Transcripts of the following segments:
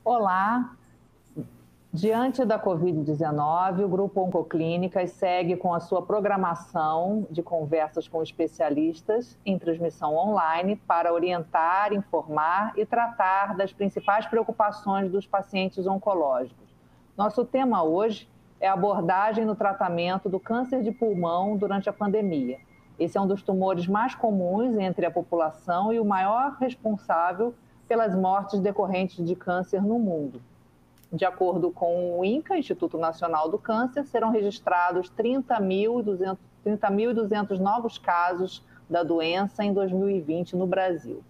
Olá, diante da Covid-19, o Grupo Oncoclínicas segue com a sua programação de conversas com especialistas em transmissão online para orientar, informar e tratar das principais preocupações dos pacientes oncológicos. Nosso tema hoje é a abordagem no tratamento do câncer de pulmão durante a pandemia. Esse é um dos tumores mais comuns entre a população e o maior responsável pelas mortes decorrentes de câncer no mundo. De acordo com o INCA, Instituto Nacional do Câncer, serão registrados 30.200 novos casos da doença em 2020 no Brasil.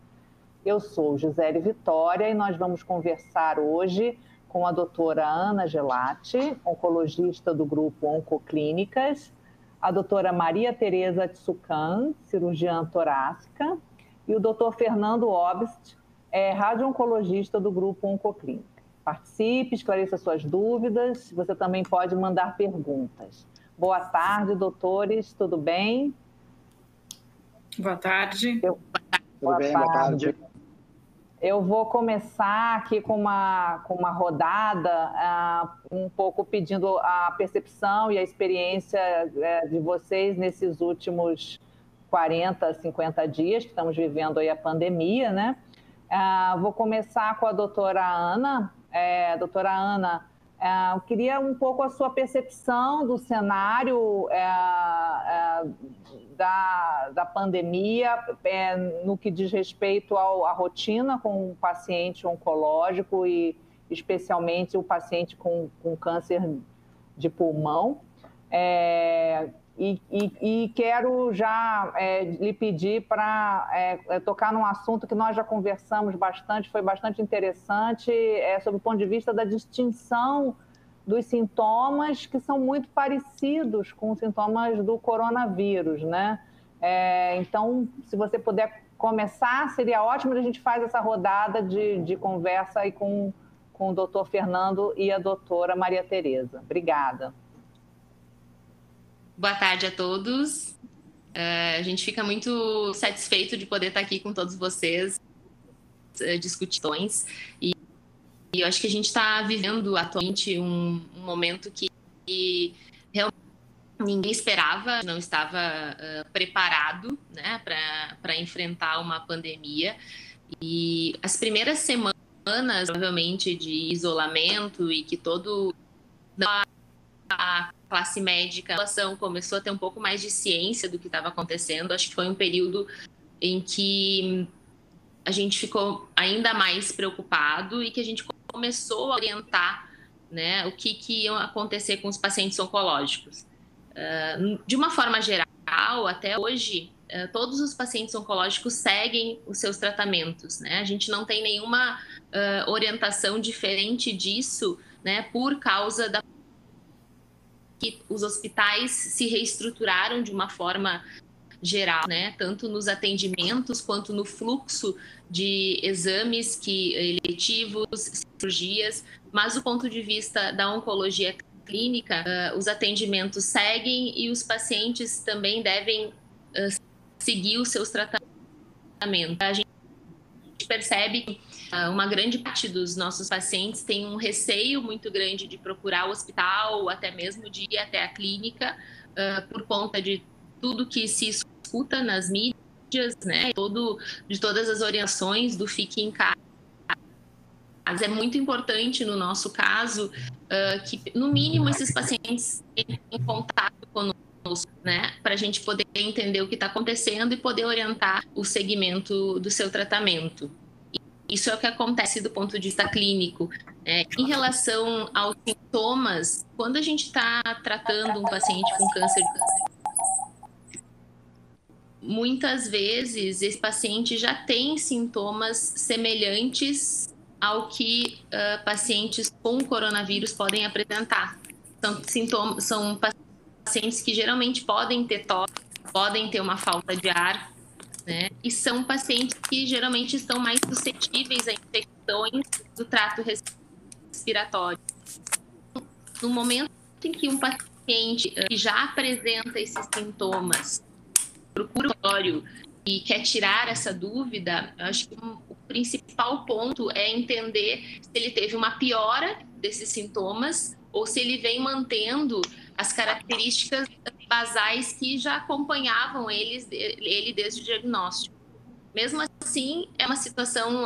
Eu sou Gisele Vitória e nós vamos conversar hoje com a doutora Ana Gelati, oncologista do Grupo Oncoclínicas, a doutora Maria Tereza Tsukan, cirurgiã torácica, e o doutor Fernando Obst, radio-oncologista do Grupo Oncoclínicas. Participe, esclareça suas dúvidas, você também pode mandar perguntas. Boa tarde, doutores, tudo bem? Boa tarde. Boa tarde. Eu vou começar aqui com uma rodada, um pouco pedindo a percepção e a experiência de vocês nesses últimos 40, 50 dias que estamos vivendo aí a pandemia, né? Vou começar com a doutora Ana. Doutora Ana, eu queria um pouco a sua percepção do cenário da pandemia no que diz respeito à rotina com o paciente oncológico e especialmente o paciente com câncer de pulmão. E quero já lhe pedir para tocar num assunto que nós já conversamos bastante, foi bastante interessante, sobre o ponto de vista da distinção dos sintomas que são muito parecidos com os sintomas do coronavírus, né? Então, se você puder começar, seria ótimo, a gente faz essa rodada de conversa aí com o doutor Fernando e a doutora Maria Tereza. Obrigada. Boa tarde a todos. A gente fica muito satisfeito de poder estar aqui com todos vocês discutindo. E eu acho que a gente está vivendo atualmente um momento que realmente ninguém esperava, não estava preparado, né, para enfrentar uma pandemia. E as primeiras semanas, provavelmente, de isolamento e que a classe médica, a população começou a ter um pouco mais de ciência do que estava acontecendo. Acho que foi um período em que a gente ficou ainda mais preocupado e que a gente começou a orientar, né, o que ia acontecer com os pacientes oncológicos. De uma forma geral, até hoje, todos os pacientes oncológicos seguem os seus tratamentos, né? A gente não tem nenhuma orientação diferente disso, né, por causa da que os hospitais se reestruturaram de uma forma geral, né? Tanto nos atendimentos quanto no fluxo de exames eletivos, cirurgias, mas do ponto de vista da oncologia clínica, os atendimentos seguem e os pacientes também devem seguir os seus tratamentos. A gente percebe que uma grande parte dos nossos pacientes tem um receio muito grande de procurar o hospital, ou até mesmo de ir até a clínica, por conta de tudo que se escuta nas mídias, né? De todas as orientações do fique em casa. É muito importante, no nosso caso, que, no mínimo, esses pacientes tenham contato conosco, né? Para a gente poder entender o que está acontecendo e poder orientar o segmento do seu tratamento. Isso é o que acontece do ponto de vista clínico. Em relação aos sintomas, quando a gente está tratando um paciente com câncer, muitas vezes esse paciente já tem sintomas semelhantes ao que pacientes com coronavírus podem apresentar. São pacientes que geralmente podem ter tosse, podem ter uma falta de ar, né? E são pacientes que geralmente estão mais suscetíveis a infecções do trato respiratório. No momento em que um paciente que já apresenta esses sintomas procura o laboratório quer tirar essa dúvida, eu acho que o principal ponto é entender se ele teve uma piora desses sintomas ou se ele vem mantendo as características basais que já acompanhavam ele desde o diagnóstico. Mesmo assim, é uma situação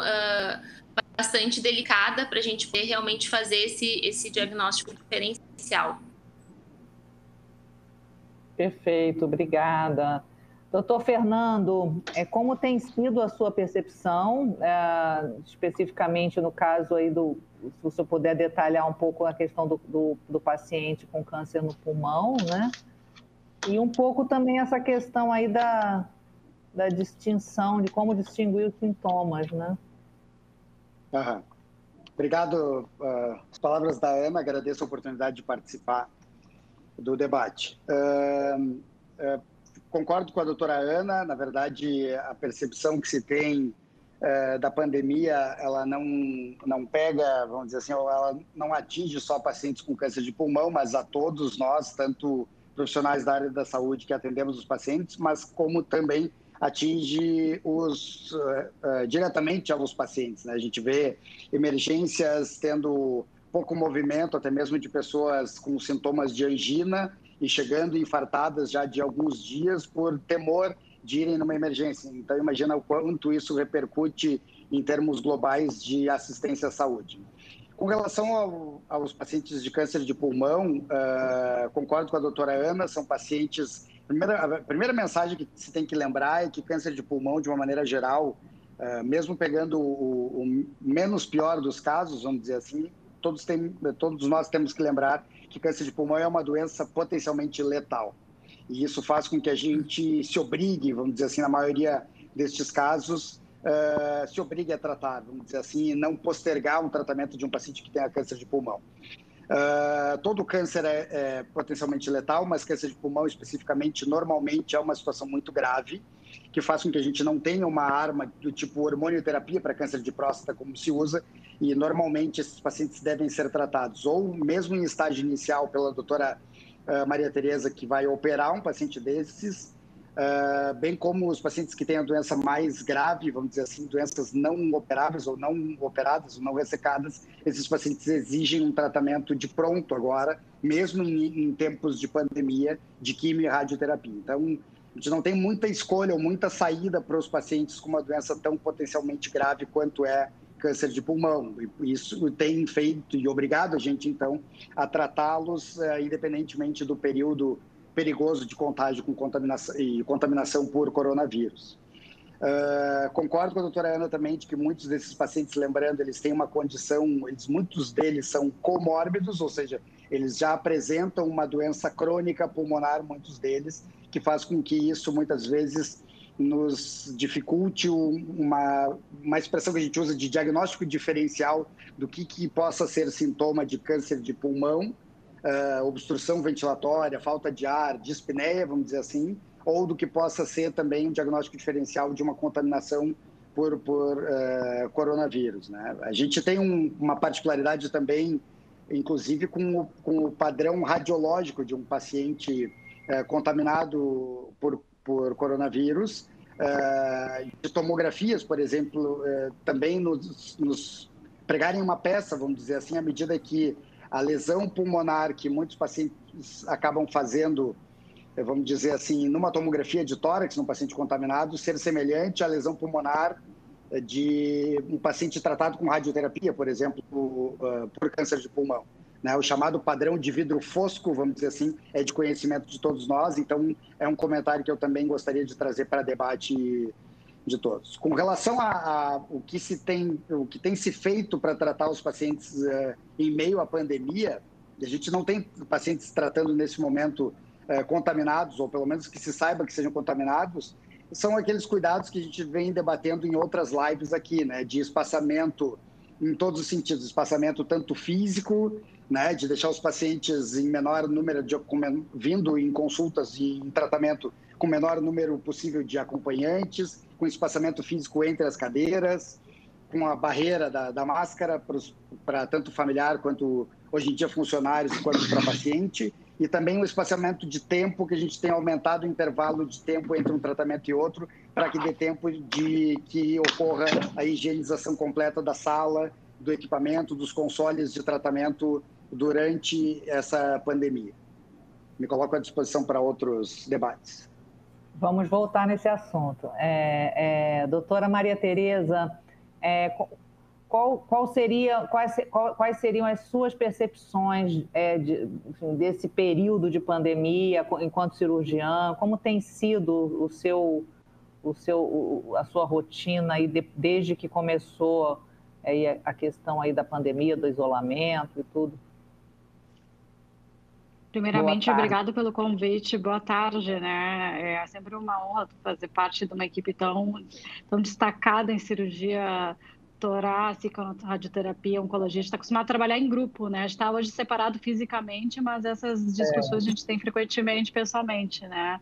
bastante delicada para a gente poder realmente fazer esse diagnóstico diferencial. Perfeito, obrigada. Doutor Fernando, como tem sido a sua percepção, especificamente no caso aí se você puder detalhar um pouco a questão do paciente com câncer no pulmão, né? E um pouco também essa questão aí da distinção, de como distinguir os sintomas, né? Uhum. Obrigado. As palavras da Ana, agradeço a oportunidade de participar do debate. Concordo com a doutora Ana, na verdade, a percepção que se tem da pandemia, ela não pega, vamos dizer assim, ela não atinge só pacientes com câncer de pulmão, mas a todos nós, tanto profissionais da área da saúde que atendemos os pacientes, mas como também atinge diretamente aos pacientes, né? A gente vê emergências tendo pouco movimento, até mesmo de pessoas com sintomas de angina e chegando infartadas já de alguns dias por temor de irem numa emergência. Então, imagina o quanto isso repercute em termos globais de assistência à saúde. Com relação aos pacientes de câncer de pulmão, concordo com a doutora Ana, são pacientes... A primeira mensagem que se tem que lembrar é que câncer de pulmão, de uma maneira geral, mesmo pegando o menos pior dos casos, vamos dizer assim, todos nós temos que lembrar que câncer de pulmão é uma doença potencialmente letal. E isso faz com que a gente se obrigue, vamos dizer assim, na maioria destes casos, se obrigue a tratar, vamos dizer assim, e não postergar um tratamento de um paciente que tenha câncer de pulmão. Todo câncer é potencialmente letal, mas câncer de pulmão especificamente, normalmente é uma situação muito grave, que faz com que a gente não tenha uma arma do tipo hormonioterapia para câncer de próstata, como se usa, e normalmente esses pacientes devem ser tratados, ou mesmo em estágio inicial pela doutora Maria Tereza, que vai operar um paciente desses, bem como os pacientes que têm a doença mais grave, vamos dizer assim, doenças não operáveis ou não operadas ou não ressecadas, esses pacientes exigem um tratamento de pronto agora, mesmo em tempos de pandemia, de quimio e radioterapia. Então, a gente não tem muita escolha ou muita saída para os pacientes com uma doença tão potencialmente grave quanto é câncer de pulmão. Isso tem feito e obrigado a gente, então, a tratá-los independentemente do período perigoso de contágio com contaminação por coronavírus. Concordo com a doutora Ana também de que muitos desses pacientes, lembrando, eles têm uma condição, muitos deles são comórbidos, ou seja, eles já apresentam uma doença crônica pulmonar, muitos deles, que faz com que isso muitas vezes nos dificulte uma expressão que a gente usa de diagnóstico diferencial do que possa ser sintoma de câncer de pulmão, obstrução ventilatória, falta de ar, dispneia, vamos dizer assim, ou do que possa ser também um diagnóstico diferencial de uma contaminação por coronavírus, né? A gente tem uma particularidade também, inclusive com o padrão radiológico de um paciente contaminado por coronavírus, de tomografias, por exemplo, também nos pregarem uma peça, vamos dizer assim, à medida que a lesão pulmonar que muitos pacientes acabam fazendo, vamos dizer assim, numa tomografia de tórax, num paciente contaminado, ser semelhante à lesão pulmonar de um paciente tratado com radioterapia, por exemplo, por câncer de pulmão. O chamado padrão de vidro fosco, vamos dizer assim, é de conhecimento de todos nós, então é um comentário que eu também gostaria de trazer para debate de todos. Com relação o que tem se feito para tratar os pacientes em meio à pandemia, a gente não tem pacientes tratando nesse momento contaminados, ou pelo menos que se saiba que sejam contaminados, são aqueles cuidados que a gente vem debatendo em outras lives aqui, né, de espaçamento em todos os sentidos, espaçamento tanto físico, né, de deixar os pacientes em menor número, vindo em consultas e em tratamento com o menor número possível de acompanhantes, com espaçamento físico entre as cadeiras, com a barreira da máscara para tanto familiar quanto, hoje em dia, funcionários, quanto para paciente, e também o espaçamento de tempo, que a gente tem aumentado o intervalo de tempo entre um tratamento e outro, para que dê tempo de que ocorra a higienização completa da sala, do equipamento, dos consoles de tratamento durante essa pandemia. Me coloco à disposição para outros debates. Vamos voltar nesse assunto. Doutora Maria Tereza, quais seriam as suas percepções desse período de pandemia enquanto cirurgiã? Como tem sido a sua rotina aí desde que começou aí a questão aí da pandemia, do isolamento e tudo? Primeiramente, obrigado pelo convite. Boa tarde, né? É sempre uma honra fazer parte de uma equipe tão destacada em cirurgia torácica, radioterapia, oncologia. A gente está acostumado a trabalhar em grupo, né? A gente está hoje separado fisicamente, mas essas discussões a gente tem frequentemente pessoalmente, né?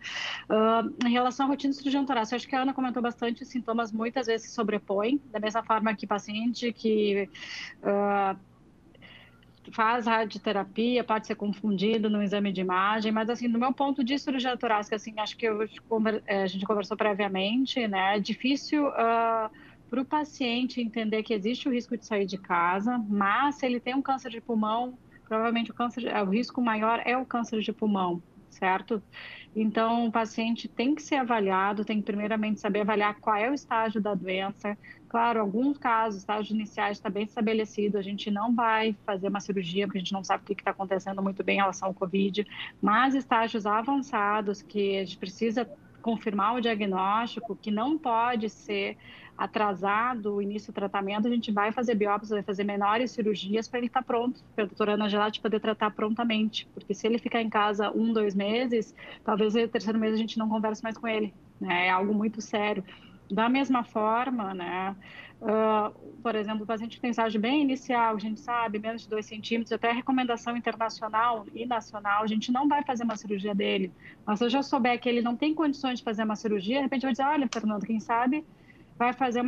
Em relação à rotina de cirurgião torácico, acho que a Ana comentou bastante, os sintomas muitas vezes se sobrepõem, da mesma forma que paciente que faz radioterapia, pode ser confundido no exame de imagem, mas assim, do meu ponto de cirurgia torácica, assim, acho que a gente conversou previamente, né? É difícil para o paciente entender que existe o risco de sair de casa, mas se ele tem um câncer de pulmão, provavelmente o risco maior é o câncer de pulmão, certo? Então, o paciente tem que ser avaliado, tem que primeiramente saber avaliar qual é o estágio da doença. Claro, alguns casos, estágios iniciais está bem estabelecido, a gente não vai fazer uma cirurgia, porque a gente não sabe o que está acontecendo muito bem em relação ao Covid, mas estágios avançados, que a gente precisa confirmar o diagnóstico, que não pode ser atrasado o início do tratamento, a gente vai fazer biópsias, vai fazer menores cirurgias para ele estar pronto, para a doutora Ana Gelati poder tratar prontamente, porque se ele ficar em casa 1, 2 meses, talvez no terceiro mês a gente não converse mais com ele, né? É algo muito sério. Da mesma forma, né? Por exemplo, o paciente que tem estágio bem inicial, a gente sabe, menos de 2 centímetros, até a recomendação internacional e nacional, a gente não vai fazer uma cirurgia dele. Mas se eu já souber que ele não tem condições de fazer uma cirurgia, de repente eu vou dizer, olha, Fernando, quem sabe vai fazer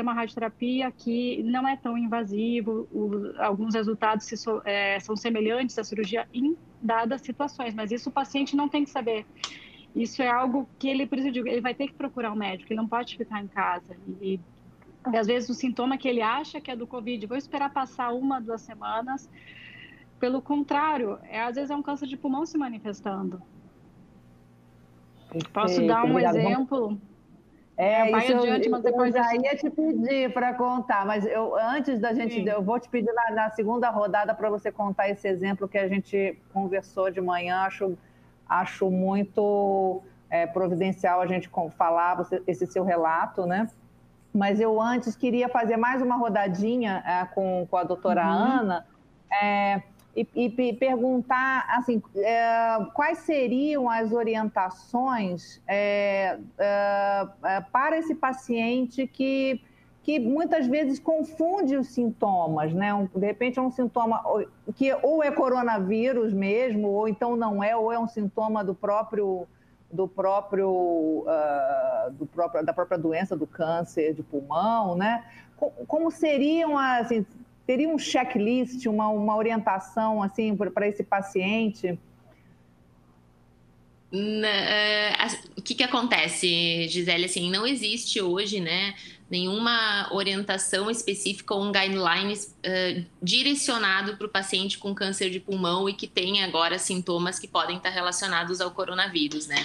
uma radioterapia que não é tão invasivo, alguns resultados são semelhantes à cirurgia em dadas situações, mas isso o paciente não tem que saber. Isso é algo que por isso eu digo, ele vai ter que procurar um médico, ele não pode ficar em casa. E às vezes o sintoma que ele acha que é do Covid, vou esperar passar 1, 2 semanas. Pelo contrário, às vezes é um câncer de pulmão se manifestando. Posso dar um exemplo? Vai adiante, mas depois eu já ia te pedir para contar, mas antes da gente, eu vou te pedir na segunda rodada para você contar esse exemplo que a gente conversou de manhã. Acho muito providencial a gente falar esse seu relato, né? Mas eu antes queria fazer mais uma rodadinha com a doutora Ana e perguntar assim, quais seriam as orientações para esse paciente que muitas vezes confunde os sintomas, né? De repente é um sintoma que ou é coronavírus mesmo, ou então não é, ou é um sintoma da própria doença do câncer de pulmão, né? Como seriam, assim, teria um checklist, uma orientação assim para esse paciente? O que acontece, Gisele? Assim, não existe hoje, né, nenhuma orientação específica ou um guidelines direcionado para o paciente com câncer de pulmão e que tem agora sintomas que podem estar relacionados ao coronavírus, né?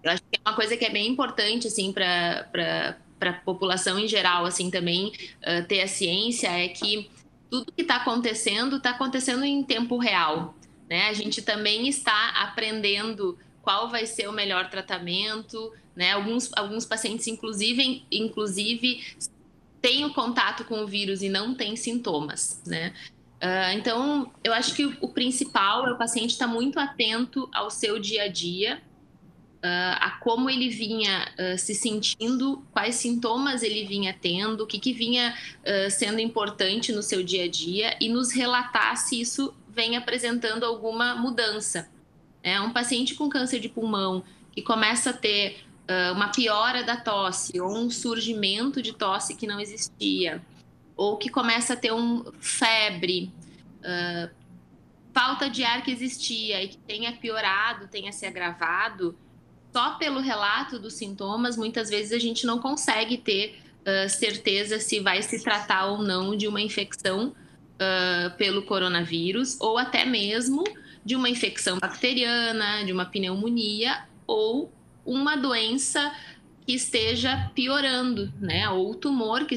Eu acho que é uma coisa que é bem importante, assim, para a população em geral, assim, também ter a ciência, é que tudo que está acontecendo em tempo real, né? A gente também está aprendendo qual vai ser o melhor tratamento, né? Alguns pacientes, inclusive têm o contato com o vírus e não têm sintomas, né? Então, eu acho que o principal é o paciente estar muito atento ao seu dia a dia, a como ele vinha se sentindo, quais sintomas ele vinha tendo, o que vinha sendo importante no seu dia a dia e nos relatar se isso vem apresentando alguma mudança. Um paciente com câncer de pulmão que começa a ter uma piora da tosse ou um surgimento de tosse que não existia, ou que começa a ter febre, falta de ar que existia e que tenha piorado, tenha se agravado, só pelo relato dos sintomas, muitas vezes a gente não consegue ter certeza se vai se tratar ou não de uma infecção pelo coronavírus, ou até mesmo de uma infecção bacteriana, de uma pneumonia, ou uma doença que esteja piorando, né? Ou o tumor que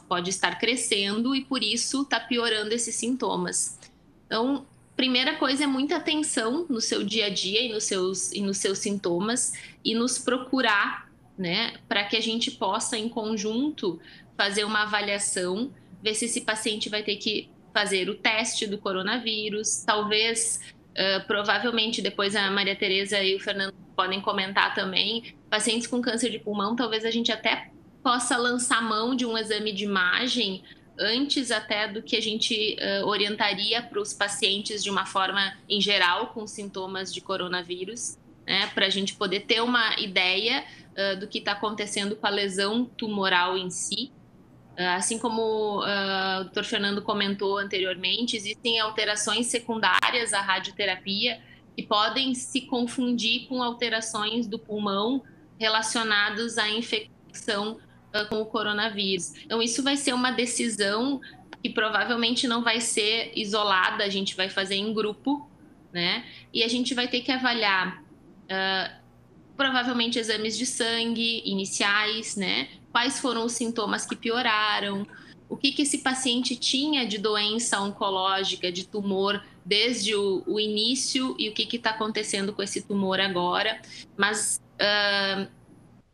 pode estar crescendo e por isso está piorando esses sintomas. Então, primeira coisa é muita atenção no seu dia a dia e nos seus sintomas e nos procurar, né? Para que a gente possa, em conjunto, fazer uma avaliação, ver se esse paciente vai ter que fazer o teste do coronavírus, talvez, provavelmente, depois a Maria Tereza e o Fernando podem comentar também, pacientes com câncer de pulmão, talvez a gente até possa lançar mão de um exame de imagem antes até do que a gente orientaria para os pacientes de uma forma em geral com sintomas de coronavírus, né, para a gente poder ter uma ideia do que está acontecendo com a lesão tumoral em si. Assim como o Dr. Fernando comentou anteriormente, existem alterações secundárias à radioterapia que podem se confundir com alterações do pulmão relacionadas à infecção com o coronavírus. Então, isso vai ser uma decisão que provavelmente não vai ser isolada, a gente vai fazer em grupo, né? E a gente vai ter que avaliar provavelmente exames de sangue iniciais, né? Quais foram os sintomas que pioraram, o que esse paciente tinha de doença oncológica, de tumor, desde o início e o que está acontecendo com esse tumor agora, mas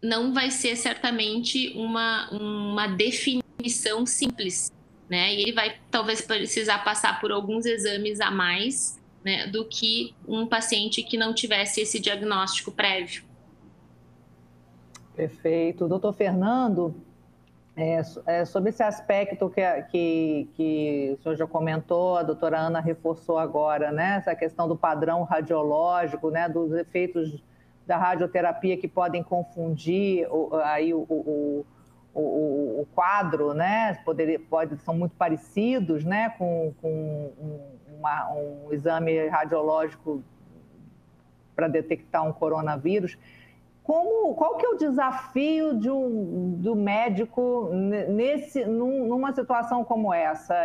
não vai ser certamente uma definição simples, né? E ele vai talvez precisar passar por alguns exames a mais, né, do que um paciente que não tivesse esse diagnóstico prévio. Perfeito. Doutor Fernando, sobre esse aspecto que o senhor já comentou, a doutora Ana reforçou agora, né? Essa questão do padrão radiológico, né? Dos efeitos da radioterapia que podem confundir aí o quadro, né? São muito parecidos, né? Com um exame radiológico para detectar um coronavírus. Qual que é o desafio do médico numa situação como essa?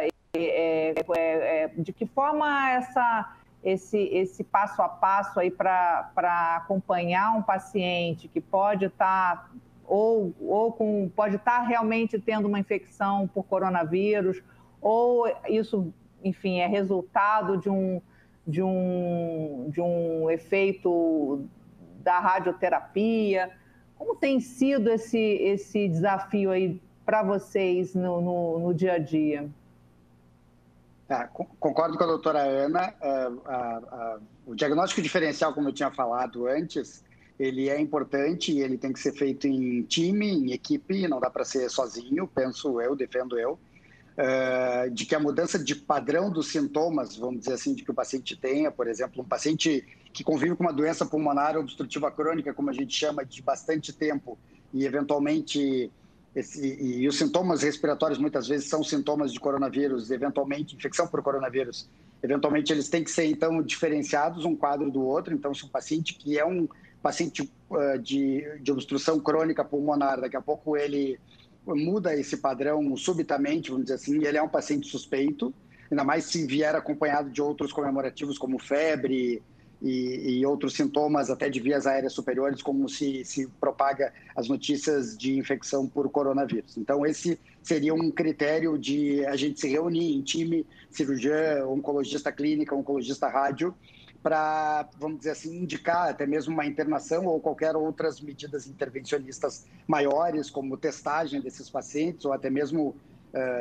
De que forma esse passo a passo aí para acompanhar um paciente que pode estar pode estar realmente tendo uma infecção por coronavírus, ou isso, enfim, é resultado de um efeito da radioterapia? Como tem sido esse desafio aí para vocês no dia a dia? Concordo com a doutora Ana. O diagnóstico diferencial, como eu tinha falado antes, ele é importante e ele tem que ser feito em time, em equipe, não dá para ser sozinho, defendo eu. De que a mudança de padrão dos sintomas, vamos dizer assim, de que o paciente tenha, por exemplo, um paciente que convive com uma doença pulmonar obstrutiva crônica, como a gente chama, de bastante tempo, e eventualmente, e os sintomas respiratórios muitas vezes são sintomas de coronavírus, eventualmente, infecção por coronavírus, eventualmente eles têm que ser, então, diferenciados um quadro do outro. Então, se um paciente que é um paciente de obstrução crônica pulmonar, daqui a pouco ele muda esse padrão subitamente, vamos dizer assim, e ele é um paciente suspeito, ainda mais se vier acompanhado de outros comemorativos como febre e outros sintomas até de vias aéreas superiores, como se propaga as notícias de infecção por coronavírus. Então, esse seria um critério de a gente se reunir em time, cirurgião, oncologista clínica, oncologista rádio, para, vamos dizer assim, indicar até mesmo uma internação ou qualquer outras medidas intervencionistas maiores, como testagem desses pacientes, ou até mesmo,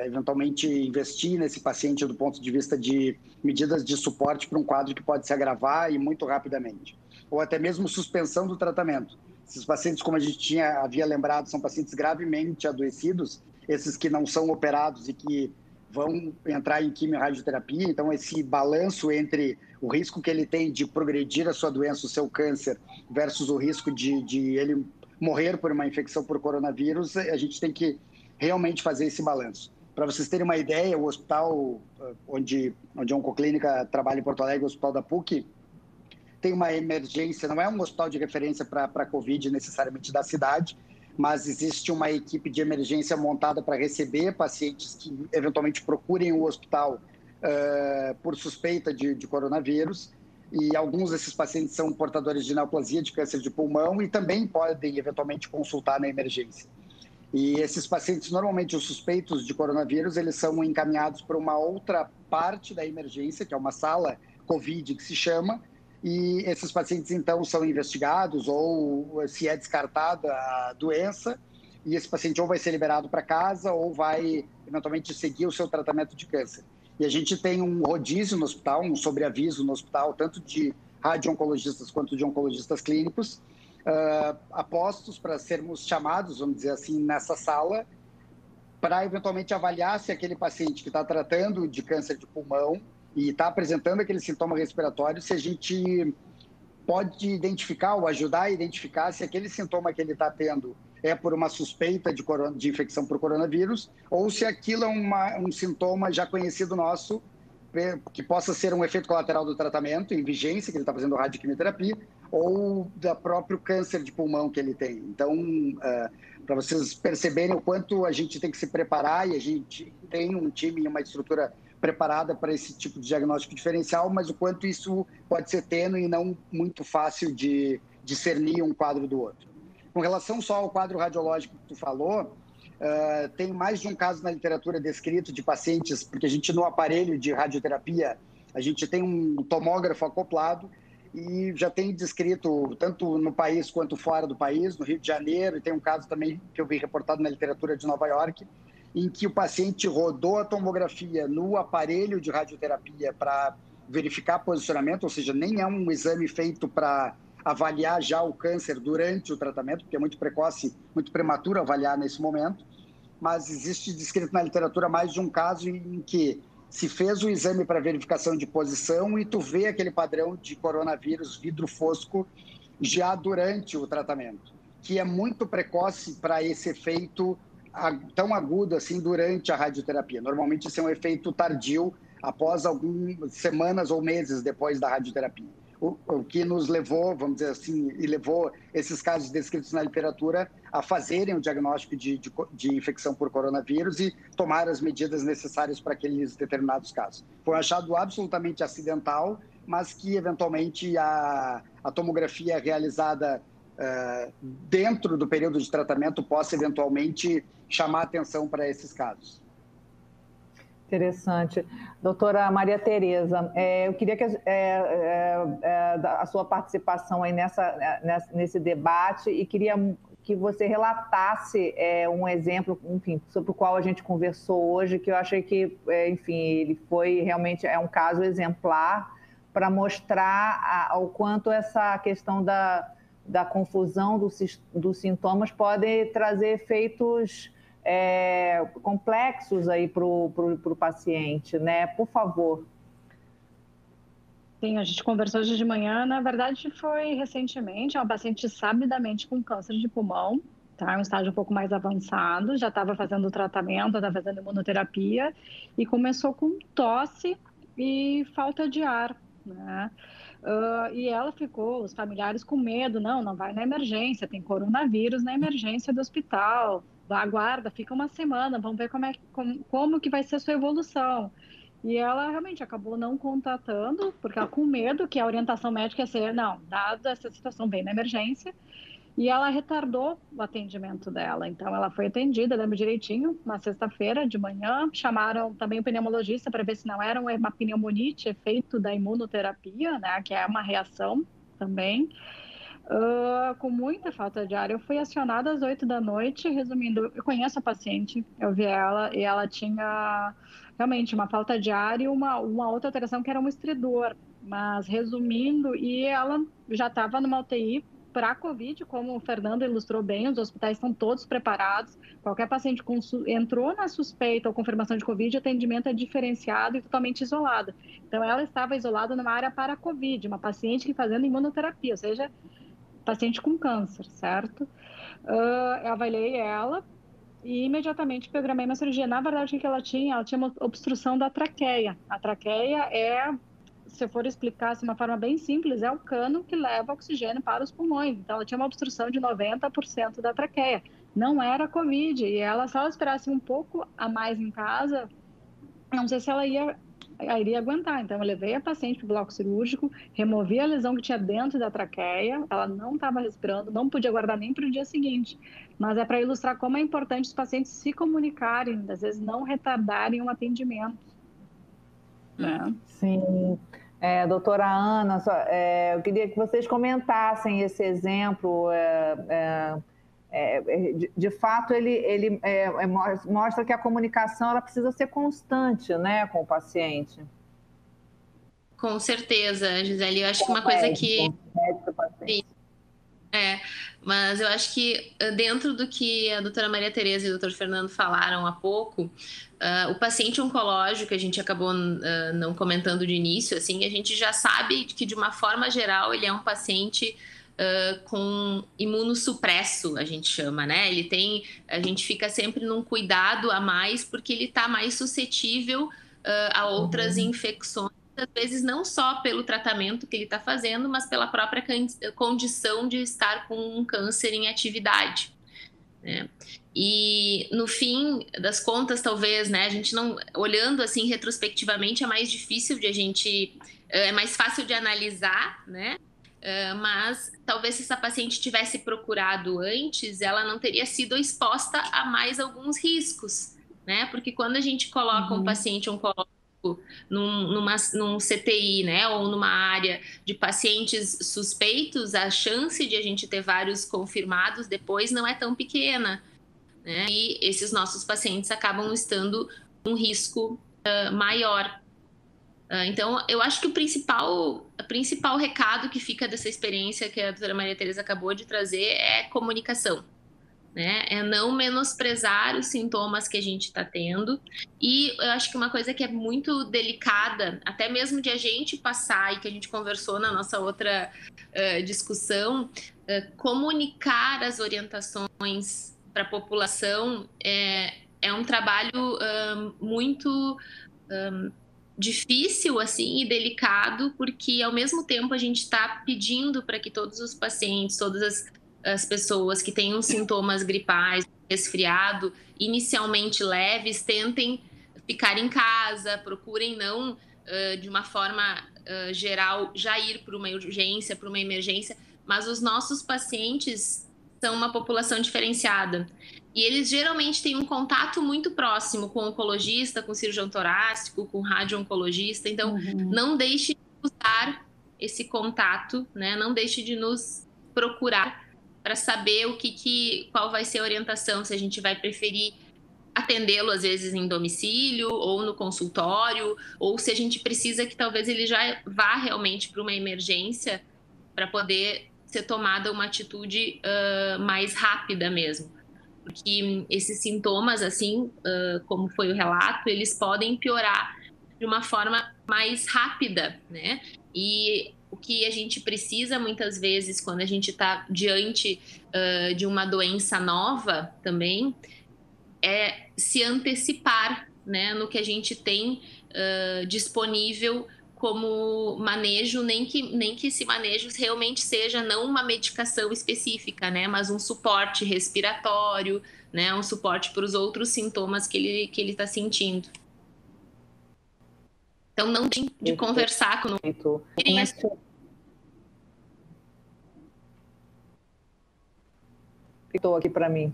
eventualmente, investir nesse paciente do ponto de vista de medidas de suporte para um quadro que pode se agravar e muito rapidamente. Ou até mesmo suspensão do tratamento. Esses pacientes, como a gente havia lembrado, são pacientes gravemente adoecidos, esses que não são operados e que vão entrar em quimio-radioterapia. Então, esse balanço entre o risco que ele tem de progredir a sua doença, o seu câncer, versus o risco de ele morrer por uma infecção por coronavírus, a gente tem que realmente fazer esse balanço. Para vocês terem uma ideia, o hospital onde a Oncoclínica trabalha em Porto Alegre, o Hospital da PUC, tem uma emergência, não é um hospital de referência para a Covid necessariamente da cidade, mas existe uma equipe de emergência montada para receber pacientes que eventualmente procurem o hospital por suspeita de coronavírus. E alguns desses pacientes são portadores de neoplasia, de câncer de pulmão, e também podem eventualmente consultar na emergência. E esses pacientes, normalmente os suspeitos de coronavírus, eles são encaminhados para uma outra parte da emergência, que é uma sala COVID, que se chama, e esses pacientes, então, são investigados ou se é descartada a doença, e esse paciente ou vai ser liberado para casa ou vai, eventualmente, seguir o seu tratamento de câncer. E a gente tem um rodízio no hospital, um sobreaviso no hospital, tanto de radio-oncologistas quanto de oncologistas clínicos, apostos para sermos chamados, vamos dizer assim, nessa sala, para eventualmente avaliar se aquele paciente que está tratando de câncer de pulmão e está apresentando aquele sintoma respiratório, se a gente pode identificar ou ajudar a identificar se aquele sintoma que ele está tendo é por uma suspeita de infecção por coronavírus ou se aquilo é um sintoma já conhecido nosso, que possa ser um efeito colateral do tratamento em vigência, que ele está fazendo radioquimioterapia, ou do próprio câncer de pulmão que ele tem. Então, para vocês perceberem o quanto a gente tem que se preparar, e a gente tem um time e uma estrutura preparada para esse tipo de diagnóstico diferencial, mas o quanto isso pode ser tênue e não muito fácil de discernir um quadro do outro. Com relação só ao quadro radiológico que tu falou, tem mais de um caso na literatura descrito de pacientes, porque a gente no aparelho de radioterapia, a gente tem um tomógrafo acoplado e já tem descrito, tanto no país quanto fora do país, no Rio de Janeiro, e tem um caso também que eu vi reportado na literatura de Nova York, em que o paciente rodou a tomografia no aparelho de radioterapia para verificar posicionamento, ou seja, nem é um exame feito para avaliar já o câncer durante o tratamento, porque é muito precoce, muito prematuro avaliar nesse momento, mas existe descrito na literatura mais de um caso em que se fez o exame para verificação de posição e tu vê aquele padrão de coronavírus vidro fosco já durante o tratamento, que é muito precoce para esse efeito tão agudo assim durante a radioterapia. Normalmente esse é um efeito tardio após algumas semanas ou meses depois da radioterapia. O que nos levou, vamos dizer assim, e levou esses casos descritos na literatura a fazerem o diagnóstico de infecção por coronavírus e tomar as medidas necessárias para aqueles determinados casos. Foi um achado absolutamente acidental, mas que eventualmente a tomografia realizada dentro do período de tratamento possa eventualmente chamar atenção para esses casos. Interessante. Doutora Maria-Tereza, eu queria que a sua participação aí nesse debate e queria que você relatasse um exemplo, enfim, sobre o qual a gente conversou hoje, que eu achei que, enfim, ele foi realmente um caso exemplar para mostrar o quanto essa questão da confusão dos sintomas pode trazer efeitos complexos aí para o paciente, né? Por favor. Sim, a gente conversou hoje de manhã, na verdade foi recentemente, é uma paciente sabidamente com câncer de pulmão, tá? Um estágio um pouco mais avançado, já estava fazendo tratamento, estava fazendo imunoterapia e começou com tosse e falta de ar, né? E ela ficou, os familiares com medo, não vai na emergência, tem coronavírus na emergência do hospital, aguarda, fica uma semana, vamos ver como que vai ser a sua evolução. E ela realmente acabou não contatando, porque ela com medo que a orientação médica ia ser, não, dada essa situação, vem na emergência, e ela retardou o atendimento dela. Então, ela foi atendida, lembro direitinho, na sexta-feira de manhã, chamaram também o pneumologista para ver se não era uma pneumonite, efeito da imunoterapia, né, que é uma reação também. Com muita falta de ar, eu fui acionada às 8 da noite, resumindo, eu conheço a paciente, eu vi ela e ela tinha realmente uma falta de ar e uma outra alteração que era um estridor, mas resumindo, e ela já estava numa UTI para a Covid, como o Fernando ilustrou bem, os hospitais estão todos preparados, qualquer paciente entrou na suspeita ou confirmação de Covid, o atendimento é diferenciado e totalmente isolado. Então, ela estava isolada numa área para a Covid, uma paciente que fazendo imunoterapia, ou seja, paciente com câncer, certo? Eu avaliei ela e imediatamente programei uma cirurgia. Na verdade, o que ela tinha? Ela tinha uma obstrução da traqueia. A traqueia se eu for explicar de uma forma bem simples, é o cano que leva oxigênio para os pulmões. Então, ela tinha uma obstrução de 90% da traqueia. Não era Covid. E ela, se ela esperasse um pouco a mais em casa, não sei se ela iria aguentar. Então, eu levei a paciente para o bloco cirúrgico, removi a lesão que tinha dentro da traqueia, ela não estava respirando, não podia guardar nem para o dia seguinte. Mas é para ilustrar como é importante os pacientes se comunicarem, às vezes não retardarem um atendimento. Né? Sim. Doutora Ana, eu queria que vocês comentassem esse exemplo. De fato, ele mostra que a comunicação ela precisa ser constante, né, com o paciente. Com certeza, Gisele. Eu acho que uma coisa que... mas eu acho que dentro do que a doutora Maria Tereza e o doutor Fernando falaram há pouco, o paciente oncológico, que a gente acabou não comentando de início, assim, a gente já sabe que, de uma forma geral, ele é um paciente com imunossupresso, a gente chama, né? A gente fica sempre num cuidado a mais, porque ele está mais suscetível a outras infecções, às vezes não só pelo tratamento que ele está fazendo, mas pela própria condição de estar com um câncer em atividade, né? E no fim das contas, talvez, né, a gente não, olhando assim retrospectivamente, é mais difícil de a gente, é mais fácil de analisar, né? Mas talvez se essa paciente tivesse procurado antes, ela não teria sido exposta a mais alguns riscos, né? Porque quando a gente coloca um paciente oncológico num CTI, né, ou numa área de pacientes suspeitos, a chance de a gente ter vários confirmados depois não é tão pequena, né? E esses nossos pacientes acabam estando com um risco maior. Então, eu acho que o principal recado que fica dessa experiência que a doutora Maria Tereza acabou de trazer é comunicação, né? É não menosprezar os sintomas que a gente está tendo. E eu acho que uma coisa que é muito delicada, até mesmo de a gente passar, e que a gente conversou na nossa outra discussão, comunicar as orientações para a população é um trabalho muito difícil assim e delicado, porque ao mesmo tempo a gente está pedindo para que todos os pacientes, todas as pessoas que tenham sintomas gripais, resfriado, inicialmente leves, tentem ficar em casa, procurem não de uma forma geral já ir para uma urgência, para uma emergência, mas os nossos pacientes são uma população diferenciada. E eles geralmente têm um contato muito próximo com o oncologista, com o cirurgião torácico, com o radio-oncologista. Então, não deixe de usar esse contato, né? Não deixe de nos procurar para saber qual vai ser a orientação, se a gente vai preferir atendê-lo, às vezes, em domicílio ou no consultório, ou se a gente precisa que talvez ele já vá realmente para uma emergência para poder ser tomada uma atitude mais rápida mesmo. Porque esses sintomas, assim, como foi o relato, eles podem piorar de uma forma mais rápida, né? E o que a gente precisa, muitas vezes, quando a gente está diante de uma doença nova também, é se antecipar, né, no que a gente tem disponível como manejo, nem que esse manejo realmente seja não uma medicação específica, né, mas um suporte respiratório, né, um suporte para os outros sintomas que ele está sentindo. Então, não tem de conversar com o... Estou aqui para mim.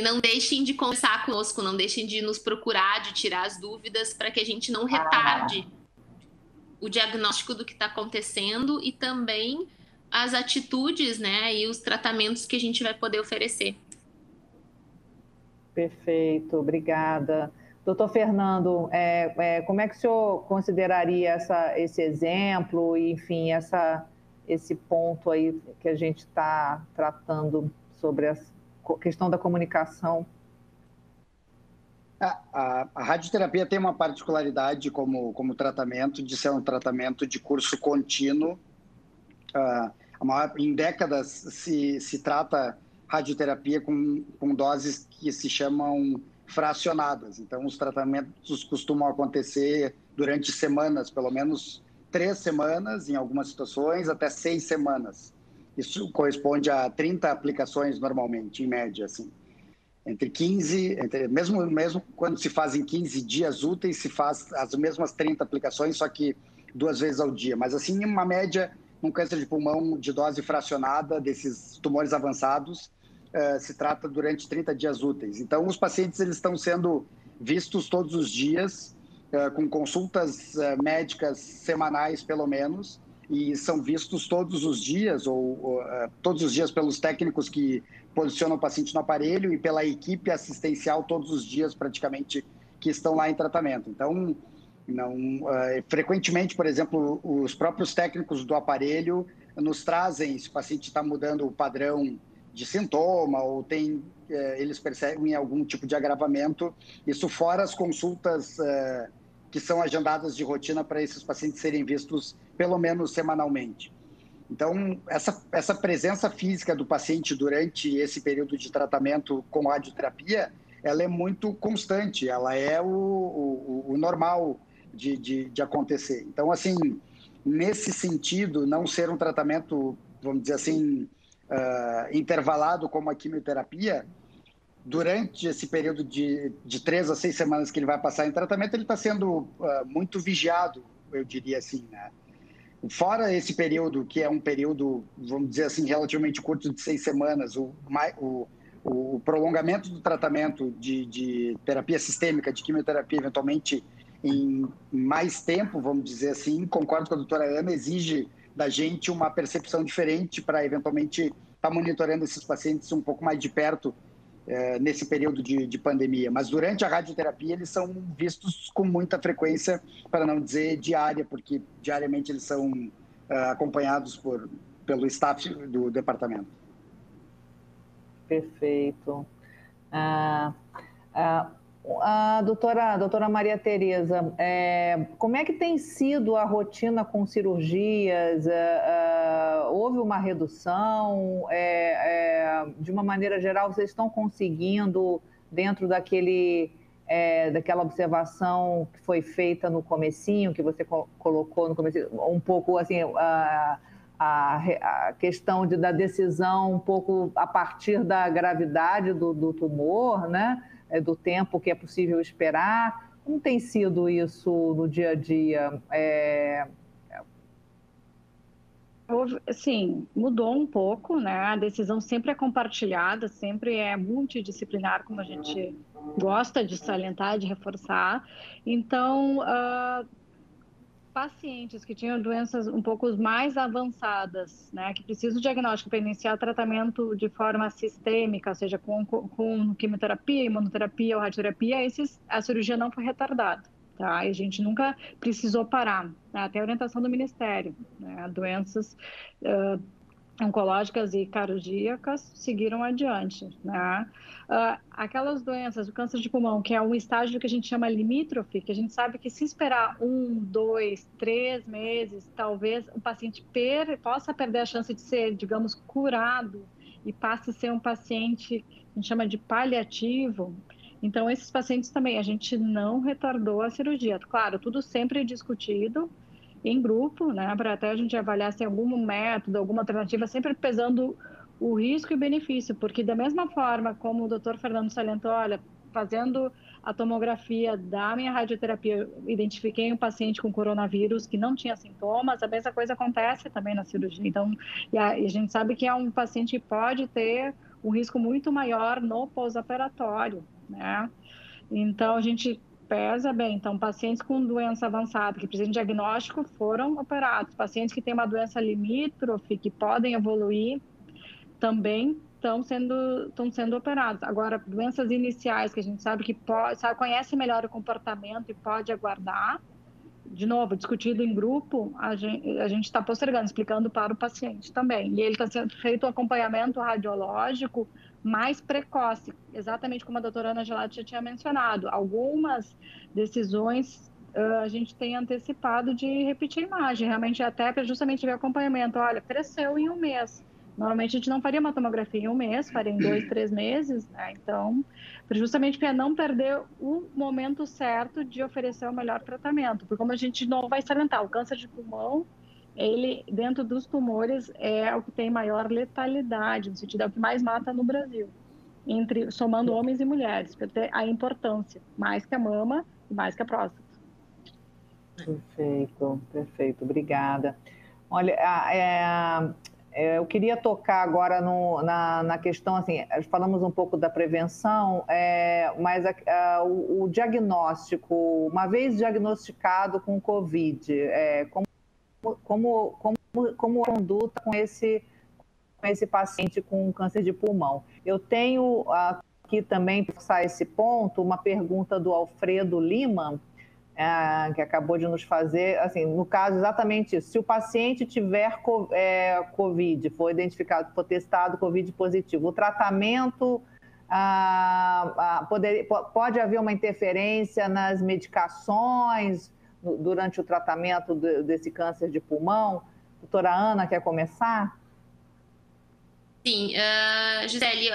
Não deixem de conversar conosco, não deixem de nos procurar, de tirar as dúvidas, para que a gente não retarde o diagnóstico do que está acontecendo e também as atitudes, né, e os tratamentos que a gente vai poder oferecer. Perfeito, obrigada. Doutor Fernando, como é que o senhor consideraria esse exemplo e, enfim, esse ponto aí que a gente está tratando sobre a questão da comunicação? A radioterapia tem uma particularidade como tratamento, de ser um tratamento de curso contínuo. Em décadas se trata radioterapia com doses que se chamam fracionadas. Então, os tratamentos costumam acontecer durante semanas, pelo menos 3 semanas, em algumas situações, até 6 semanas. Isso corresponde a 30 aplicações normalmente, em média, assim. Entre 15, mesmo quando se faz em 15 dias úteis, se faz as mesmas 30 aplicações, só que 2 vezes ao dia. Mas, assim, uma média, um câncer de pulmão de dose fracionada desses tumores avançados, se trata durante 30 dias úteis. Então, os pacientes eles estão sendo vistos todos os dias, com consultas médicas semanais, pelo menos, e são vistos todos os dias, todos os dias pelos técnicos que posicionam o paciente no aparelho e pela equipe assistencial todos os dias, praticamente, que estão lá em tratamento. Então, frequentemente, por exemplo, os próprios técnicos do aparelho nos trazem se o paciente está mudando o padrão de sintoma ou eles percebem algum tipo de agravamento, isso fora as consultas que são agendadas de rotina para esses pacientes serem vistos pelo menos semanalmente. Então, essa presença física do paciente durante esse período de tratamento com radioterapia, ela é muito constante, ela é o normal de acontecer. Então, assim, nesse sentido, não ser um tratamento, vamos dizer assim, intervalado como a quimioterapia, durante esse período de 3 a 6 semanas que ele vai passar em tratamento, ele está sendo muito vigiado, eu diria assim, né? Fora esse período, que é um período, vamos dizer assim, relativamente curto de 6 semanas, o prolongamento do tratamento de terapia sistêmica, de quimioterapia, eventualmente em mais tempo, vamos dizer assim, concordo com a doutora Ana, exige da gente uma percepção diferente para, eventualmente, estar monitorando esses pacientes um pouco mais de perto nesse período de pandemia. Mas durante a radioterapia eles são vistos com muita frequência, para não dizer diária, porque diariamente eles são acompanhados pelo staff do departamento. Perfeito. A doutora Maria Tereza, como é que tem sido a rotina com cirurgias? Houve uma redução? De uma maneira geral, vocês estão conseguindo, dentro daquela observação que foi feita no comecinho, que você colocou no comecinho, um pouco assim, a questão da decisão um pouco a partir da gravidade do tumor, né? Do tempo que é possível esperar. Como tem sido isso no dia a dia? Sim, mudou um pouco, né? A decisão sempre é compartilhada, sempre é multidisciplinar, como a gente gosta de salientar, de reforçar. Então, pacientes que tinham doenças um pouco mais avançadas, né, que precisam de diagnóstico para iniciar tratamento de forma sistêmica, ou seja, com quimioterapia, imunoterapia ou radioterapia, a cirurgia não foi retardada, tá? E a gente nunca precisou parar, né? Até a orientação do Ministério, né? Doenças oncológicas e cardíacas seguiram adiante, né? Aquelas doenças, o câncer de pulmão, que é um estágio que a gente chama limítrofe, que a gente sabe que se esperar 1, 2, 3 meses, talvez o paciente possa perder a chance de ser, digamos, curado e passe a ser um paciente, a gente chama de paliativo. Então, esses pacientes também, a gente não retardou a cirurgia. Claro, tudo sempre discutido em grupo, né, para até a gente avaliar se tem algum método, alguma alternativa, sempre pesando o risco e benefício, porque da mesma forma como o doutor Fernando salientou, olha, fazendo a tomografia da minha radioterapia, identifiquei um paciente com coronavírus que não tinha sintomas, a mesma coisa acontece também na cirurgia. Então, e a gente sabe que é um paciente que pode ter um risco muito maior no pós-operatório, né? Então, a gente pesa bem. Então, pacientes com doença avançada, que precisam de diagnóstico, foram operados. Pacientes que têm uma doença limítrofe, que podem evoluir, também estão sendo operados. Agora, doenças iniciais, que a gente sabe que conhece melhor o comportamento e pode aguardar, de novo, discutido em grupo, a gente está postergando, explicando para o paciente também. E ele está sendo feito um acompanhamento radiológico mais precoce, exatamente como a doutora Ana Gelati já tinha mencionado. Algumas decisões a gente tem antecipado de repetir a imagem, realmente até para justamente ver acompanhamento. Olha, cresceu em 1 mês, Normalmente a gente não faria uma tomografia em 1 mês, faria em 2, 3 meses, né? Então, justamente para não perder o momento certo de oferecer o melhor tratamento. Porque como a gente não vai salientar, o câncer de pulmão, ele, dentro dos tumores, é o que tem maior letalidade, no sentido, é o que mais mata no Brasil, somando homens e mulheres, para ter a importância, mais que a mama e mais que a próstata. Perfeito, perfeito, obrigada. Olha, eu queria tocar agora na questão, assim, falamos um pouco da prevenção, mas o diagnóstico, uma vez diagnosticado com Covid, como a conduta com esse paciente com câncer de pulmão? Eu tenho aqui também, para fixar esse ponto, uma pergunta do Alfredo Lima, que acabou de nos fazer, assim, no caso exatamente isso, se o paciente tiver Covid, for identificado, for testado Covid positivo, o tratamento, pode haver uma interferência nas medicações durante o tratamento desse câncer de pulmão? Doutora Ana, quer começar? Sim, Gisele,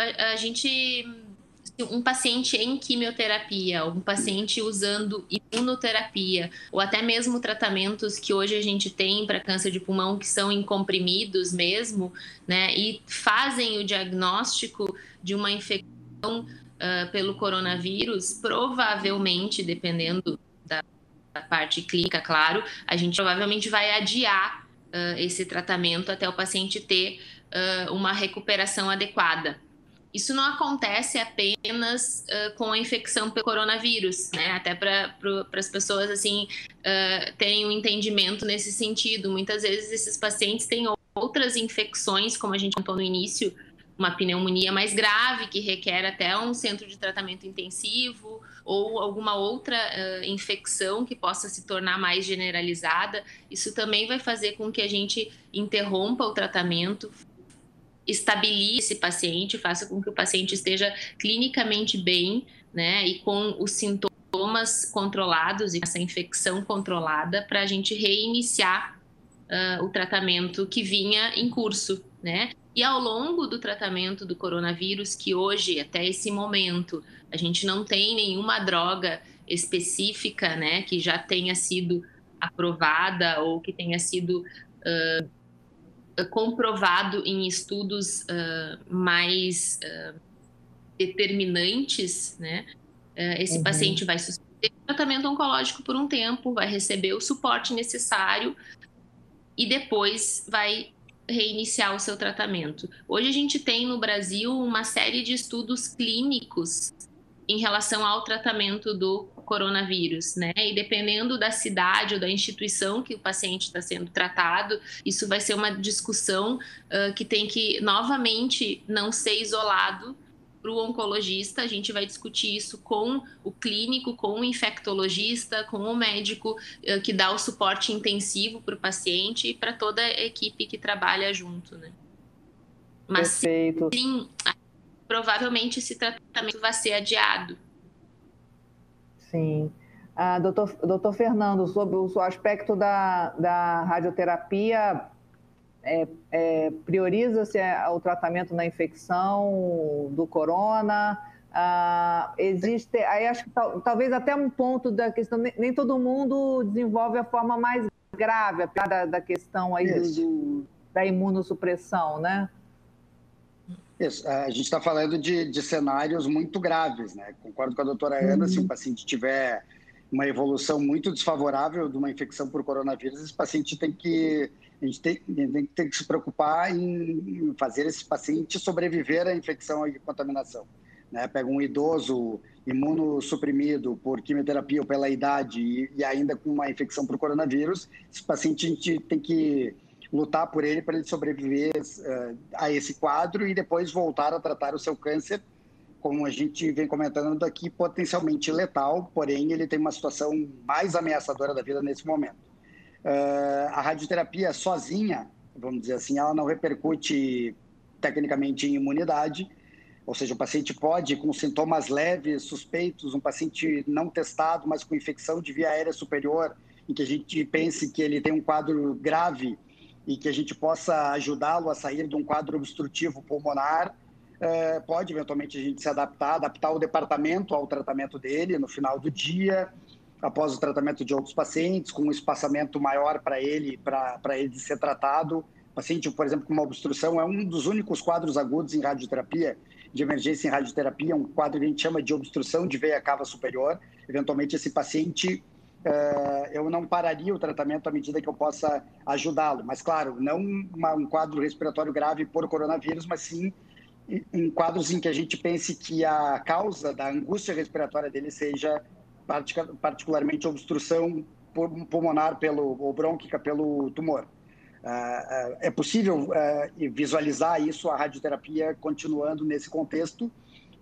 um paciente em quimioterapia, um paciente usando imunoterapia, ou até mesmo tratamentos que hoje a gente tem para câncer de pulmão, que são em comprimidos mesmo, né, e fazem o diagnóstico de uma infecção pelo coronavírus, provavelmente, dependendo da parte clínica, claro, a gente provavelmente vai adiar esse tratamento até o paciente ter uma recuperação adequada. Isso não acontece apenas com a infecção pelo coronavírus, né? Até para as pessoas assim terem um entendimento nesse sentido. Muitas vezes esses pacientes têm outras infecções, como a gente contou no início, uma pneumonia mais grave que requer até um centro de tratamento intensivo ou alguma outra infecção que possa se tornar mais generalizada. Isso também vai fazer com que a gente interrompa o tratamento, estabilize esse paciente, faça com que o paciente esteja clinicamente bem, né, e com os sintomas controlados e essa infecção controlada para a gente reiniciar o tratamento que vinha em curso, né? E ao longo do tratamento do coronavírus, que hoje, até esse momento, a gente não tem nenhuma droga específica, né, que já tenha sido aprovada ou que tenha sido comprovado em estudos mais determinantes, né? Esse paciente vai suspender o tratamento oncológico por um tempo, vai receber o suporte necessário e depois vai reiniciar o seu tratamento. Hoje a gente tem no Brasil uma série de estudos clínicos em relação ao tratamento do coronavírus, né? E dependendo da cidade ou da instituição que o paciente está sendo tratado, isso vai ser uma discussão que tem que, novamente, não ser isolado para o oncologista. A gente vai discutir isso com o clínico, com o infectologista, com o médico que dá o suporte intensivo para o paciente e para toda a equipe que trabalha junto, né? Mas, perfeito. Sim, provavelmente esse tratamento vai ser adiado. Sim. Doutor Fernando, sobre o aspecto da radioterapia, prioriza-se o tratamento na infecção do corona? Existe, aí acho que talvez até um ponto da questão, nem todo mundo desenvolve a forma mais grave, da questão aí da imunossupressão, né? Isso. A gente está falando de cenários muito graves, né? Concordo com a doutora Ana, se um paciente tiver uma evolução muito desfavorável de uma infecção por coronavírus, esse paciente a gente tem que se preocupar em fazer esse paciente sobreviver à infecção e contaminação, né? Pega um idoso imunossuprimido por quimioterapia ou pela idade e ainda com uma infecção por coronavírus, esse paciente a gente tem que lutar por ele para ele sobreviver a esse quadro e depois voltar a tratar o seu câncer, como a gente vem comentando aqui, potencialmente letal, porém ele tem uma situação mais ameaçadora da vida nesse momento. A radioterapia sozinha, vamos dizer assim, ela não repercute tecnicamente em imunidade, ou seja, o paciente pode, com sintomas leves, suspeitos, um paciente não testado, mas com infecção de via aérea superior, em que a gente pense que ele tem um quadro grave, e que a gente possa ajudá-lo a sair de um quadro obstrutivo pulmonar, pode eventualmente a gente se adaptar o departamento ao tratamento dele no final do dia, após o tratamento de outros pacientes, com um espaçamento maior para ele ser tratado. Paciente, por exemplo, com uma obstrução, é um dos únicos quadros agudos em radioterapia, de emergência em radioterapia, um quadro que a gente chama de obstrução de veia cava superior. Eventualmente, esse paciente, eu não pararia o tratamento à medida que eu possa ajudá-lo. Mas, claro, não um quadro respiratório grave por coronavírus, mas sim em quadros em que a gente pense que a causa da angústia respiratória dele seja particularmente obstrução pulmonar ou brônquica pelo tumor. É possível visualizar isso, a radioterapia continuando nesse contexto,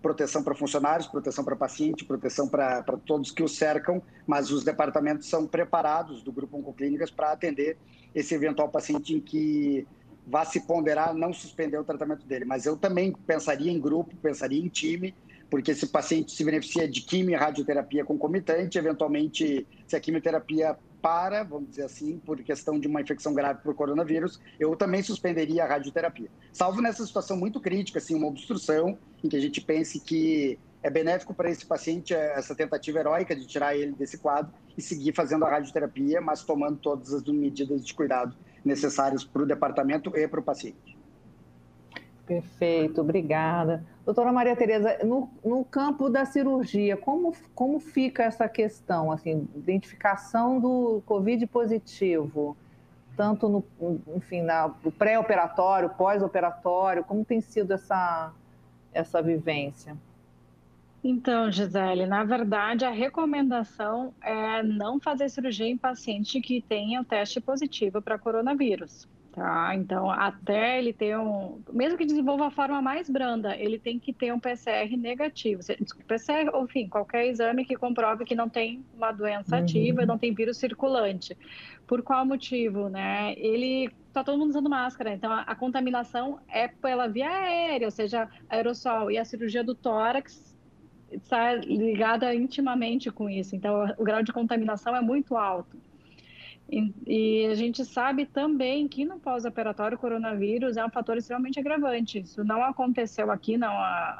proteção para funcionários, proteção para paciente, proteção para todos que o cercam, mas os departamentos são preparados do Grupo Oncoclínicas para atender esse eventual paciente em que vá se ponderar não suspender o tratamento dele. Mas eu também pensaria em grupo, pensaria em time, porque esse paciente se beneficia de quimio e radioterapia concomitante, eventualmente, se a quimioterapia para, vamos dizer assim, por questão de uma infecção grave por coronavírus, eu também suspenderia a radioterapia. Salvo nessa situação muito crítica, assim, uma obstrução, em que a gente pense que é benéfico para esse paciente essa tentativa heróica de tirar ele desse quadro e seguir fazendo a radioterapia, mas tomando todas as medidas de cuidado necessárias para o departamento e para o paciente. Perfeito, obrigada. Doutora Maria Tereza, no campo da cirurgia, como fica essa questão, assim, identificação do COVID positivo, tanto no pré-operatório, pós-operatório, como tem sido essa vivência? Então, Gisele, na verdade, a recomendação é não fazer cirurgia em paciente que tenha o teste positivo para coronavírus. Tá, então, até ele ter mesmo que desenvolva a forma mais branda, ele tem que ter um PCR negativo. PCR, ou enfim, qualquer exame que comprove que não tem uma doença ativa, não tem vírus circulante. Por qual motivo, né? Tá todo mundo usando máscara, então a contaminação é pela via aérea, ou seja, aerossol, e a cirurgia do tórax está ligada intimamente com isso. Então, o grau de contaminação é muito alto. E a gente sabe também que no pós-operatório o coronavírus é um fator extremamente agravante. Isso não aconteceu aqui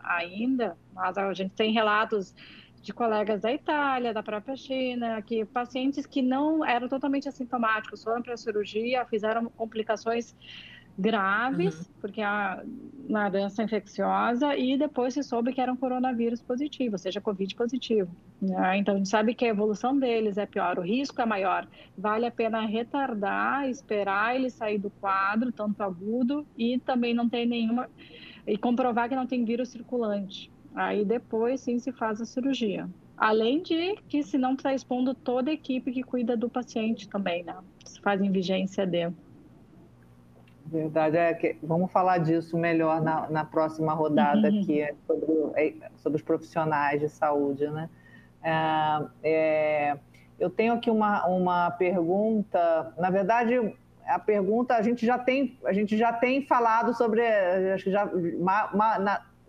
ainda, mas a gente tem relatos de colegas da Itália, da própria China, que pacientes que não eram totalmente assintomáticos foram para a cirurgia, fizeram complicações graves, porque é uma doença infecciosa, e depois se soube que era um coronavírus positivo, ou seja, Covid positivo. Né? Então, a gente sabe que a evolução deles é pior, o risco é maior. Vale a pena retardar, esperar ele sair do quadro, tanto agudo, e também não tem nenhuma... e comprovar que não tem vírus circulante. Aí depois, sim, se faz a cirurgia. Além de que, se não está expondo toda a equipe que cuida do paciente também, né? Se faz em vigência de... Verdade, vamos falar disso melhor na próxima rodada, que é sobre os profissionais de saúde, né? Eu tenho aqui uma pergunta, na verdade, a pergunta a gente já tem falado sobre, acho que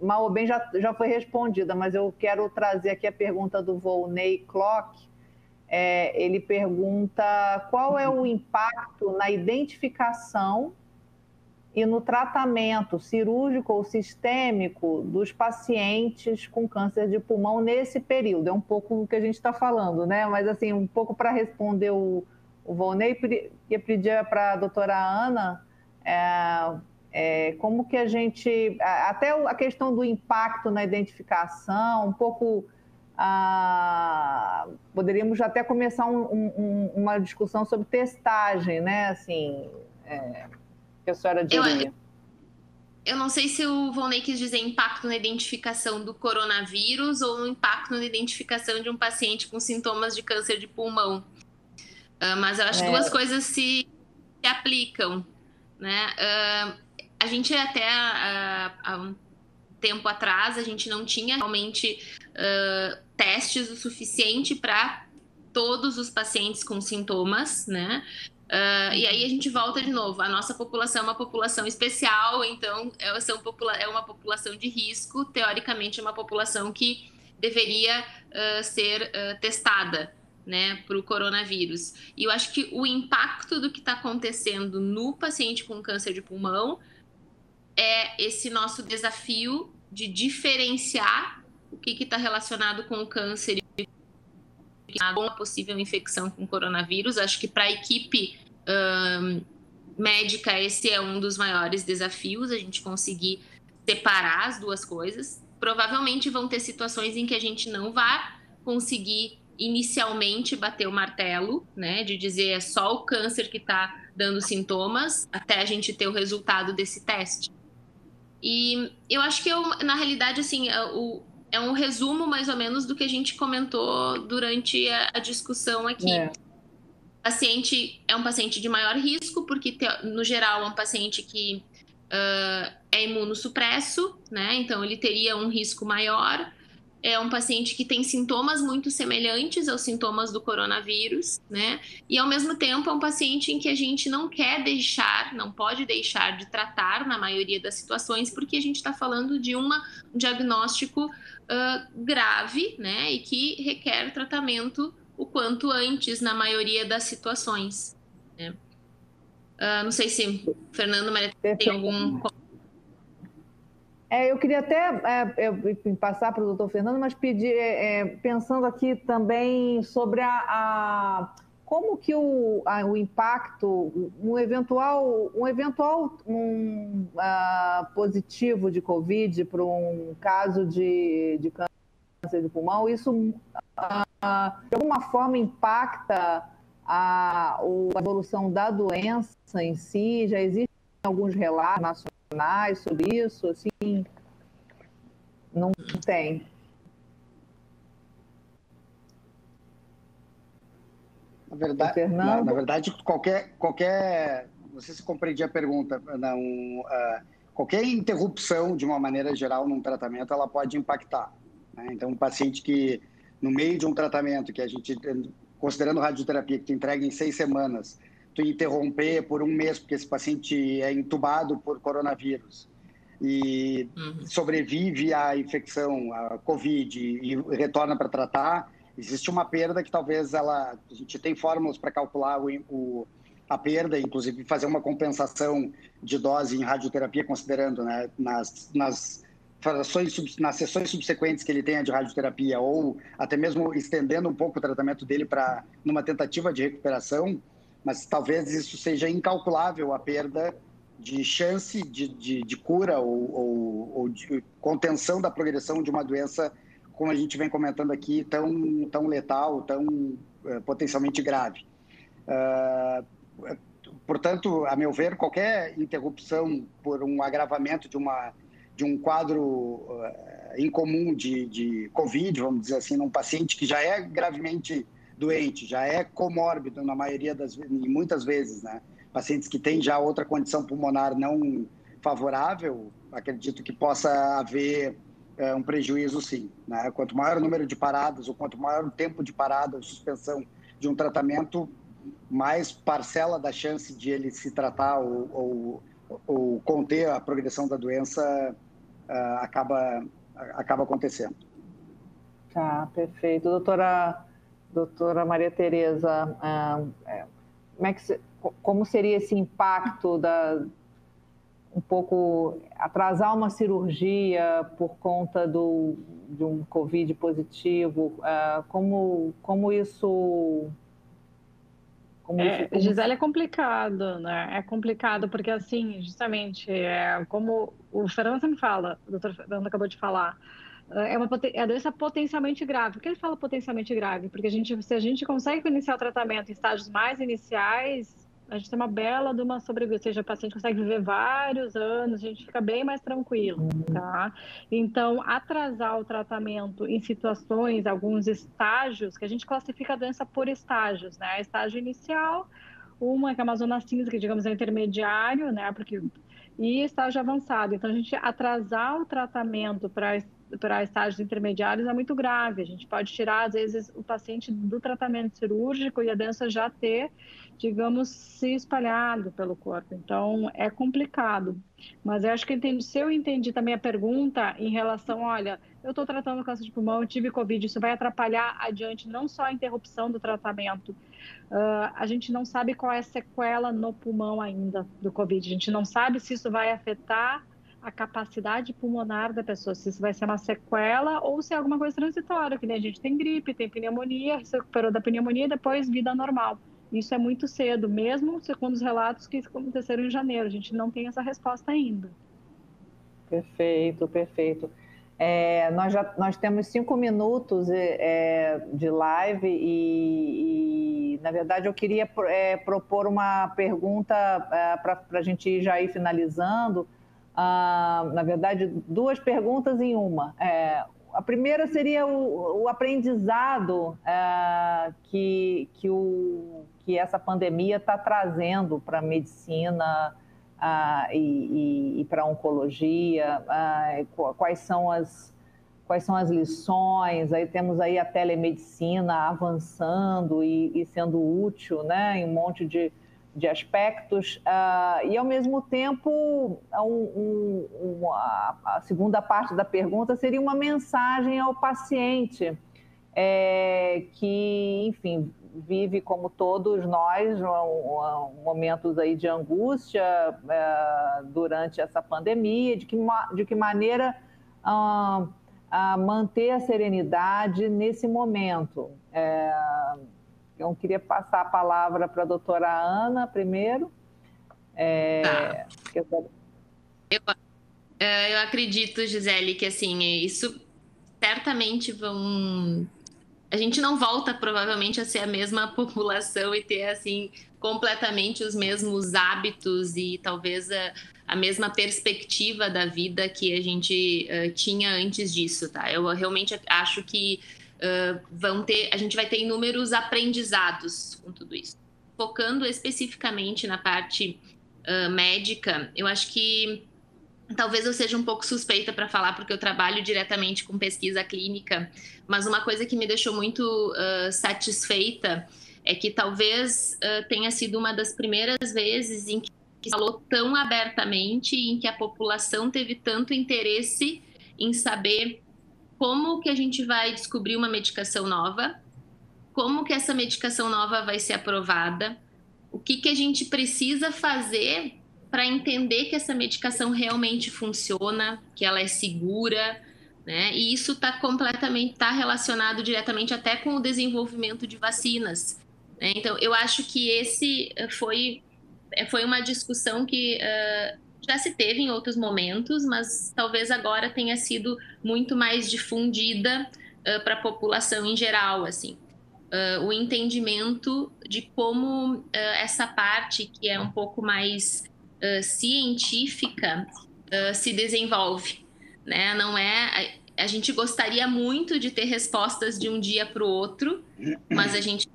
mal ou bem já foi respondida, mas eu quero trazer aqui a pergunta do Volney Clock. Ele pergunta qual é o impacto na identificação e no tratamento cirúrgico ou sistêmico dos pacientes com câncer de pulmão nesse período. É um pouco o que a gente está falando, né? Mas, assim, um pouco para responder o Volney, ia pedir para a doutora Ana como que a gente... Até a questão do impacto na identificação, um pouco... poderíamos até começar uma discussão sobre testagem, né? Assim... que a senhora diria? Eu não sei se o Volney quis dizer impacto na identificação do coronavírus ou no impacto na identificação de um paciente com sintomas de câncer de pulmão. Mas eu acho que duas coisas se aplicam, né? A gente até há um tempo atrás, a gente não tinha realmente testes o suficiente para todos os pacientes com sintomas, né? E aí a gente volta de novo, a nossa população é uma população especial, então é uma população de risco, teoricamente é uma população que deveria ser testada, né, para o coronavírus. E eu acho que o impacto do que está acontecendo no paciente com câncer de pulmão é esse nosso desafio de diferenciar o que está relacionado com o câncer e com a possível infecção com coronavírus. Acho que para a equipe médica esse é um dos maiores desafios, a gente conseguir separar as duas coisas. Provavelmente vão ter situações em que a gente não vai conseguir inicialmente bater o martelo, né, de dizer é só o câncer que está dando sintomas até a gente ter o resultado desse teste. E eu acho que, na realidade, assim, é um resumo mais ou menos do que a gente comentou durante a discussão aqui. O paciente é um paciente de maior risco, porque, no geral, é um paciente que é imunossupresso, né? Então, ele teria um risco maior. É um paciente que tem sintomas muito semelhantes aos sintomas do coronavírus, né? E, ao mesmo tempo, é um paciente em que a gente não pode deixar de tratar na maioria das situações, porque a gente está falando de um diagnóstico grave, né? E que requer tratamento o quanto antes na maioria das situações, né? Não sei se Fernando Maria tem algum... Eu queria até passar para o doutor Fernando, mas pedir, pensando aqui também sobre como que o impacto, um eventual positivo de Covid para um caso de câncer de pulmão, isso de alguma forma impacta a evolução da doença em si? Já existem alguns relatos nacionais sobre isso? Assim, não tem. Na verdade, qualquer, não sei se compreendi a pergunta, não, qualquer interrupção de uma maneira geral num tratamento, ela pode impactar, né? Então, um paciente que no meio de um tratamento que a gente, considerando radioterapia, que tu entrega em 6 semanas, tu interromper por 1 mês, porque esse paciente é entubado por coronavírus e sobrevive à infecção, à Covid, e retorna para tratar, existe uma perda que talvez a gente tem fórmulas para calcular a perda, inclusive fazer uma compensação de dose em radioterapia, considerando, né, nas sessões subsequentes que ele tenha de radioterapia, ou até mesmo estendendo um pouco o tratamento dele numa tentativa de recuperação, mas talvez isso seja incalculável, a perda de chance de cura ou de contenção da progressão de uma doença, como a gente vem comentando aqui, tão letal, tão potencialmente grave. Portanto, a meu ver, qualquer interrupção por um agravamento de um quadro incomum de Covid, vamos dizer assim, num paciente que já é gravemente doente, já é comórbido na maioria e muitas vezes, né? Pacientes que têm já outra condição pulmonar não favorável, acredito que possa haver um prejuízo, sim, né? Quanto maior o número de paradas, ou quanto maior o tempo de parada ou suspensão de um tratamento, mais parcela da chance de ele se tratar ou conter a progressão da doença acaba acontecendo. Tá, perfeito. Doutora Maria Tereza, como seria esse impacto um pouco atrasar uma cirurgia por conta de um Covid positivo? Como isso... Gisele, é complicado, né? É complicado porque, assim, justamente, como o Fernando sempre fala, o doutor Fernando acabou de falar, é a doença potencialmente grave. Por que ele fala potencialmente grave? Porque se a gente consegue iniciar o tratamento em estágios mais iniciais, a gente tem uma bela de uma sobrevivência, ou seja, o paciente consegue viver vários anos, a gente fica bem mais tranquilo, tá? Então, atrasar o tratamento em situações, alguns estágios, que a gente classifica a doença por estágios, né? Estágio inicial, uma que é uma zona cinza, que digamos é intermediário, né? E estágio avançado. Então, a gente atrasar o tratamento para estágios intermediários é muito grave. A gente pode tirar, às vezes, o paciente do tratamento cirúrgico e a doença já ter, digamos, se espalhado pelo corpo. Então, é complicado. Mas eu acho que se eu entendi também a pergunta em relação, olha, eu estou tratando câncer de pulmão, eu tive Covid, isso vai atrapalhar adiante não só a interrupção do tratamento, a gente não sabe qual é a sequela no pulmão ainda do Covid, a gente não sabe se isso vai afetar a capacidade pulmonar da pessoa, se isso vai ser uma sequela ou se é alguma coisa transitória, que nem a gente tem gripe, tem pneumonia, se recuperou da pneumonia e depois vida normal. Isso é muito cedo, mesmo segundo os relatos que aconteceram em janeiro, a gente não tem essa resposta ainda. Perfeito, perfeito. Nós temos 5 minutos de live e, na verdade, eu queria propor uma pergunta para a gente já ir finalizando. Na verdade, 2 perguntas em uma. A primeira seria o aprendizado que essa pandemia está trazendo para a medicina e para a oncologia, quais são as lições. Aí temos aí a telemedicina avançando e sendo útil, né, em um monte de aspectos, e ao mesmo tempo a segunda parte da pergunta seria uma mensagem ao paciente que, enfim, vive como todos nós momentos aí de angústia durante essa pandemia, de que maneira manter a serenidade nesse momento. Eu queria passar a palavra para a doutora Ana primeiro. Eu acredito, Gisele, que assim, isso certamente a gente não volta provavelmente a ser a mesma população e ter assim completamente os mesmos hábitos e talvez a mesma perspectiva da vida que a gente tinha antes disso, tá? Eu realmente acho que a gente vai ter inúmeros aprendizados com tudo isso. Focando especificamente na parte médica, eu acho que talvez eu seja um pouco suspeita para falar, porque eu trabalho diretamente com pesquisa clínica, mas uma coisa que me deixou muito satisfeita é que talvez tenha sido uma das primeiras vezes em que falou tão abertamente, em que a população teve tanto interesse em saber como que a gente vai descobrir uma medicação nova, como que essa medicação nova vai ser aprovada, o que a gente precisa fazer para entender que essa medicação realmente funciona, que ela é segura, né? E isso está relacionado diretamente até com o desenvolvimento de vacinas, né? Então, eu acho que esse foi uma discussão que já se teve em outros momentos, mas talvez agora tenha sido muito mais difundida para a população em geral, assim. O entendimento de como essa parte que é um pouco mais científica se desenvolve, né? Não é... A gente gostaria muito de ter respostas de um dia para o outro, mas a gente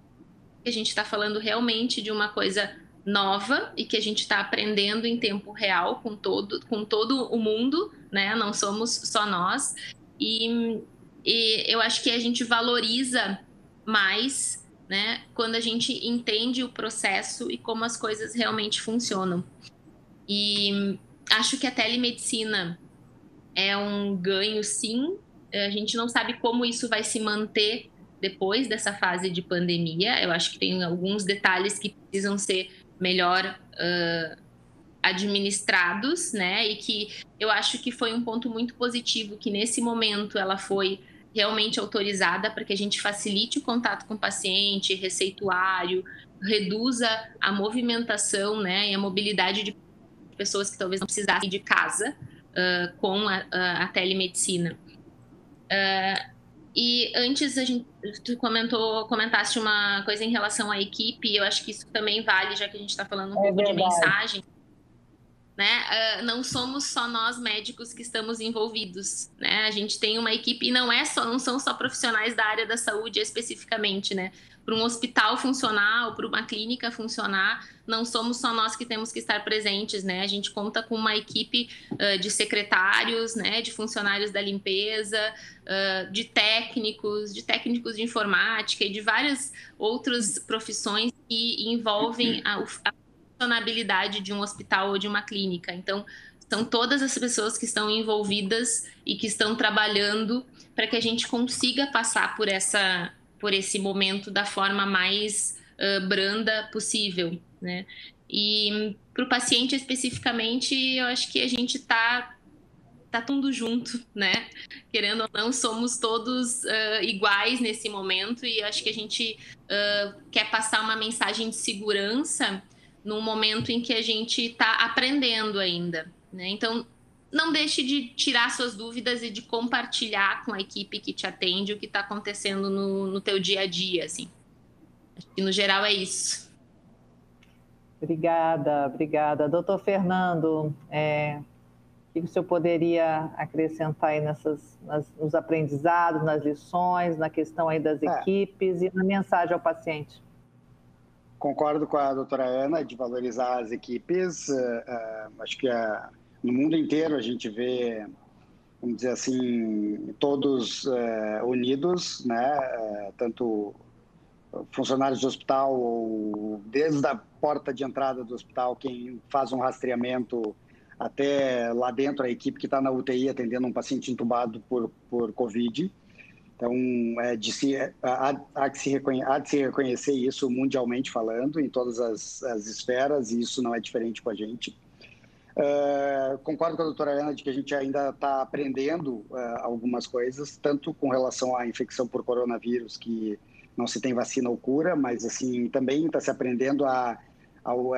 está falando realmente de uma coisa nova e que a gente está aprendendo em tempo real com todo o mundo, né? Não somos só nós. E eu acho que a gente valoriza mais, né, quando a gente entende o processo e como as coisas realmente funcionam. E acho que a telemedicina é um ganho, sim. A gente não sabe como isso vai se manter depois dessa fase de pandemia. Eu acho que tem alguns detalhes que precisam ser melhor administrados, né? E que eu acho que foi um ponto muito positivo que nesse momento ela foi realmente autorizada para que a gente facilite o contato com o paciente, receituário, reduza a movimentação, né, e a mobilidade de pessoas que talvez não precisassem de casa com a telemedicina. E antes tu comentaste uma coisa em relação à equipe, e eu acho que isso também vale, já que a gente está falando um pouco de mensagem, né? Não somos só nós médicos que estamos envolvidos, né? A gente tem uma equipe e não são só profissionais da área da saúde especificamente, né? Para um hospital funcionar ou para uma clínica funcionar, não somos só nós que temos que estar presentes, né? A gente conta com uma equipe de secretários, né? De funcionários da limpeza, de técnicos de informática e de várias outras profissões que envolvem a funcionabilidade de um hospital ou de uma clínica. Então, são todas as pessoas que estão envolvidas e que estão trabalhando para que a gente consiga passar por esse momento da forma mais branda possível, né? E para o paciente especificamente, eu acho que a gente tá tudo junto, né? Querendo ou não, somos todos iguais nesse momento, e acho que a gente quer passar uma mensagem de segurança num momento em que a gente está aprendendo ainda, né? Então, não deixe de tirar suas dúvidas e de compartilhar com a equipe que te atende o que está acontecendo no teu dia a dia, assim. Acho que no geral é isso. Obrigada. Doutor Fernando, o que o senhor poderia acrescentar aí nos aprendizados, nas lições, na questão aí das equipes e na mensagem ao paciente? Concordo com a doutora Ana de valorizar as equipes. Acho que no mundo inteiro a gente vê, vamos dizer assim, todos unidos, né? Tanto funcionários do hospital, ou desde a porta de entrada do hospital, quem faz um rastreamento, até lá dentro a equipe que está na UTI atendendo um paciente entubado por Covid. Então, há de se reconhecer isso mundialmente falando, em todas as esferas, e isso não é diferente com a gente. Concordo com a doutora Ana de que a gente ainda está aprendendo algumas coisas, tanto com relação à infecção por coronavírus, que não se tem vacina ou cura, mas assim também está se aprendendo a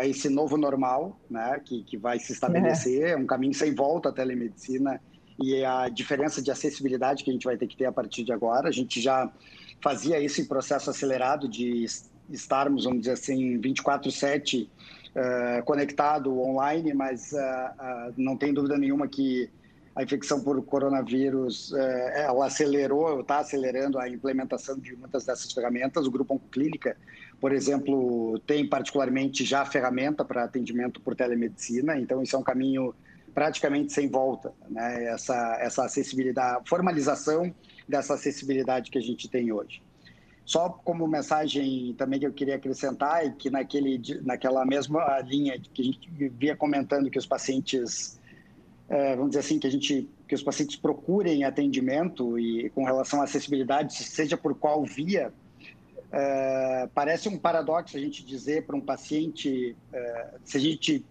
esse novo normal, né, que vai se estabelecer. É um caminho sem volta a telemedicina e a diferença de acessibilidade que a gente vai ter que ter a partir de agora. A gente já fazia isso em processo acelerado de estarmos, vamos dizer assim, 24/7 conectado online, mas não tem dúvida nenhuma que a infecção por coronavírus, ela acelerou, está acelerando a implementação de muitas dessas ferramentas. O Grupo Oncoclínica, por exemplo, tem particularmente já ferramenta para atendimento por telemedicina, então isso é um caminho praticamente sem volta, né? Essa acessibilidade, formalização dessa acessibilidade que a gente tem hoje. Só como mensagem também que eu queria acrescentar, é que naquela mesma linha que a gente via comentando, que os pacientes, vamos dizer assim, que os pacientes procurem atendimento, e com relação à acessibilidade, seja por qual via, parece um paradoxo a gente dizer para um paciente, se a gente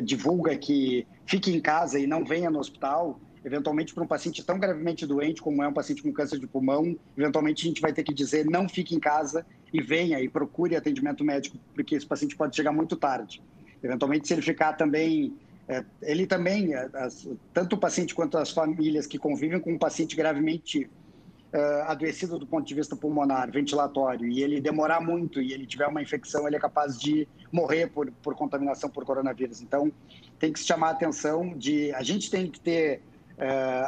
divulga que fique em casa e não venha no hospital, eventualmente para um paciente tão gravemente doente como é um paciente com câncer de pulmão, eventualmente a gente vai ter que dizer não fique em casa e venha e procure atendimento médico, porque esse paciente pode chegar muito tarde. Eventualmente, se ele ficar também, ele também, tanto o paciente quanto as famílias que convivem com um paciente gravemente adoecido do ponto de vista pulmonar, ventilatório, e ele demorar muito e ele tiver uma infecção, ele é capaz de morrer por contaminação por coronavírus. Então, tem que se chamar a atenção a gente tem que ter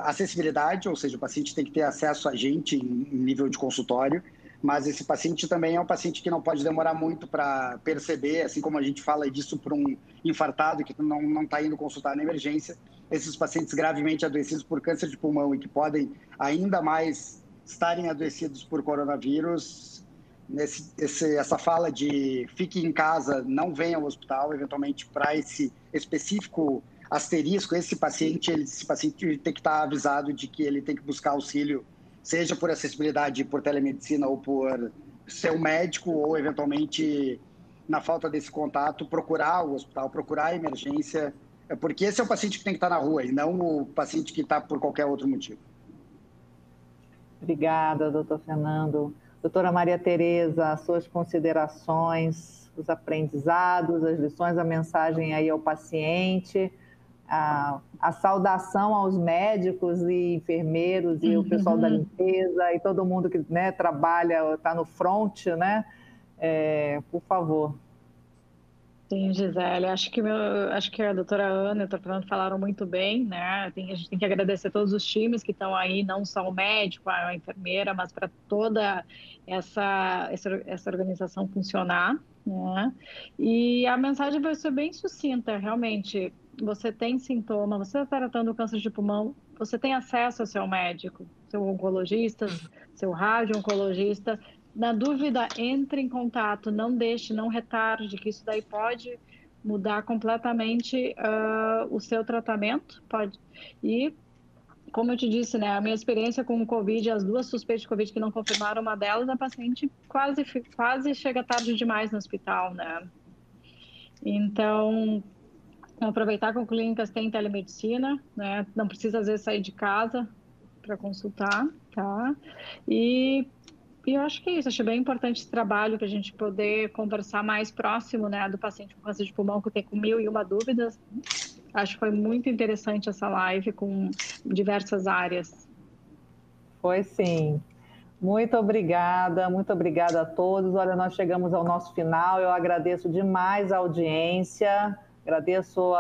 acessibilidade, ou seja, o paciente tem que ter acesso a gente em nível de consultório, mas esse paciente também é um paciente que não pode demorar muito para perceber, assim como a gente fala disso para um infartado que não está indo consultar na emergência. Esses pacientes gravemente adoecidos por câncer de pulmão e que podem ainda mais estarem adoecidos por coronavírus, essa fala de fique em casa, não venha ao hospital, eventualmente para esse específico asterisco, esse paciente tem que estar avisado de que ele tem que buscar auxílio, seja por acessibilidade por telemedicina ou por ser um médico, ou eventualmente, na falta desse contato, procurar o hospital, procurar a emergência, porque esse é o paciente que tem que estar na rua e não o paciente que está por qualquer outro motivo. Obrigada, doutor Fernando. Doutora Maria Tereza, suas considerações, os aprendizados, as lições, a mensagem aí ao paciente, a saudação aos médicos e enfermeiros e o pessoal da limpeza e todo mundo que, né, trabalha, está no front, né? Por favor. Sim, Gisele, acho que a doutora Ana e o doutor Fernando falaram muito bem, né? A gente tem que agradecer todos os times que estão aí, não só o médico, a enfermeira, mas para toda essa organização funcionar, né? E a mensagem vai ser bem sucinta, realmente. Você tem sintoma, você está tratando câncer de pulmão, você tem acesso ao seu médico, seu oncologista, seu radio-oncologista. Na dúvida, entre em contato, não deixe, não retarde, que isso daí pode mudar completamente o seu tratamento. E, como eu te disse, né, a minha experiência com o Covid, as 2 suspeitas de Covid que não confirmaram, uma delas, a paciente quase chega tarde demais no hospital, né? Então, aproveitar que o clínicas tem telemedicina, né? Não precisa, às vezes, sair de casa para consultar, tá? E eu acho que é isso, achei bem importante esse trabalho para a gente poder conversar mais próximo, né, do paciente com câncer de pulmão, que tem com 1001 dúvidas. Acho que foi muito interessante essa live com diversas áreas. Foi sim. Muito obrigada a todos. Olha, nós chegamos ao nosso final. Eu agradeço demais a audiência, agradeço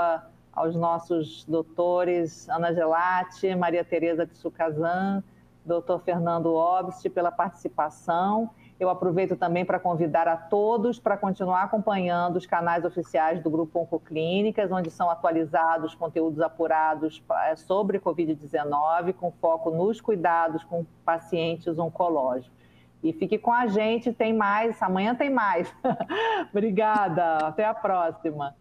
aos nossos doutores Ana Gelati, Maria Tereza Tsukazan, doutor Fernando Obst, pela participação. Eu aproveito também para convidar a todos para continuar acompanhando os canais oficiais do Grupo Oncoclínicas, onde são atualizados conteúdos apurados sobre Covid-19, com foco nos cuidados com pacientes oncológicos. E fique com a gente, tem mais, amanhã tem mais. Obrigada, até a próxima.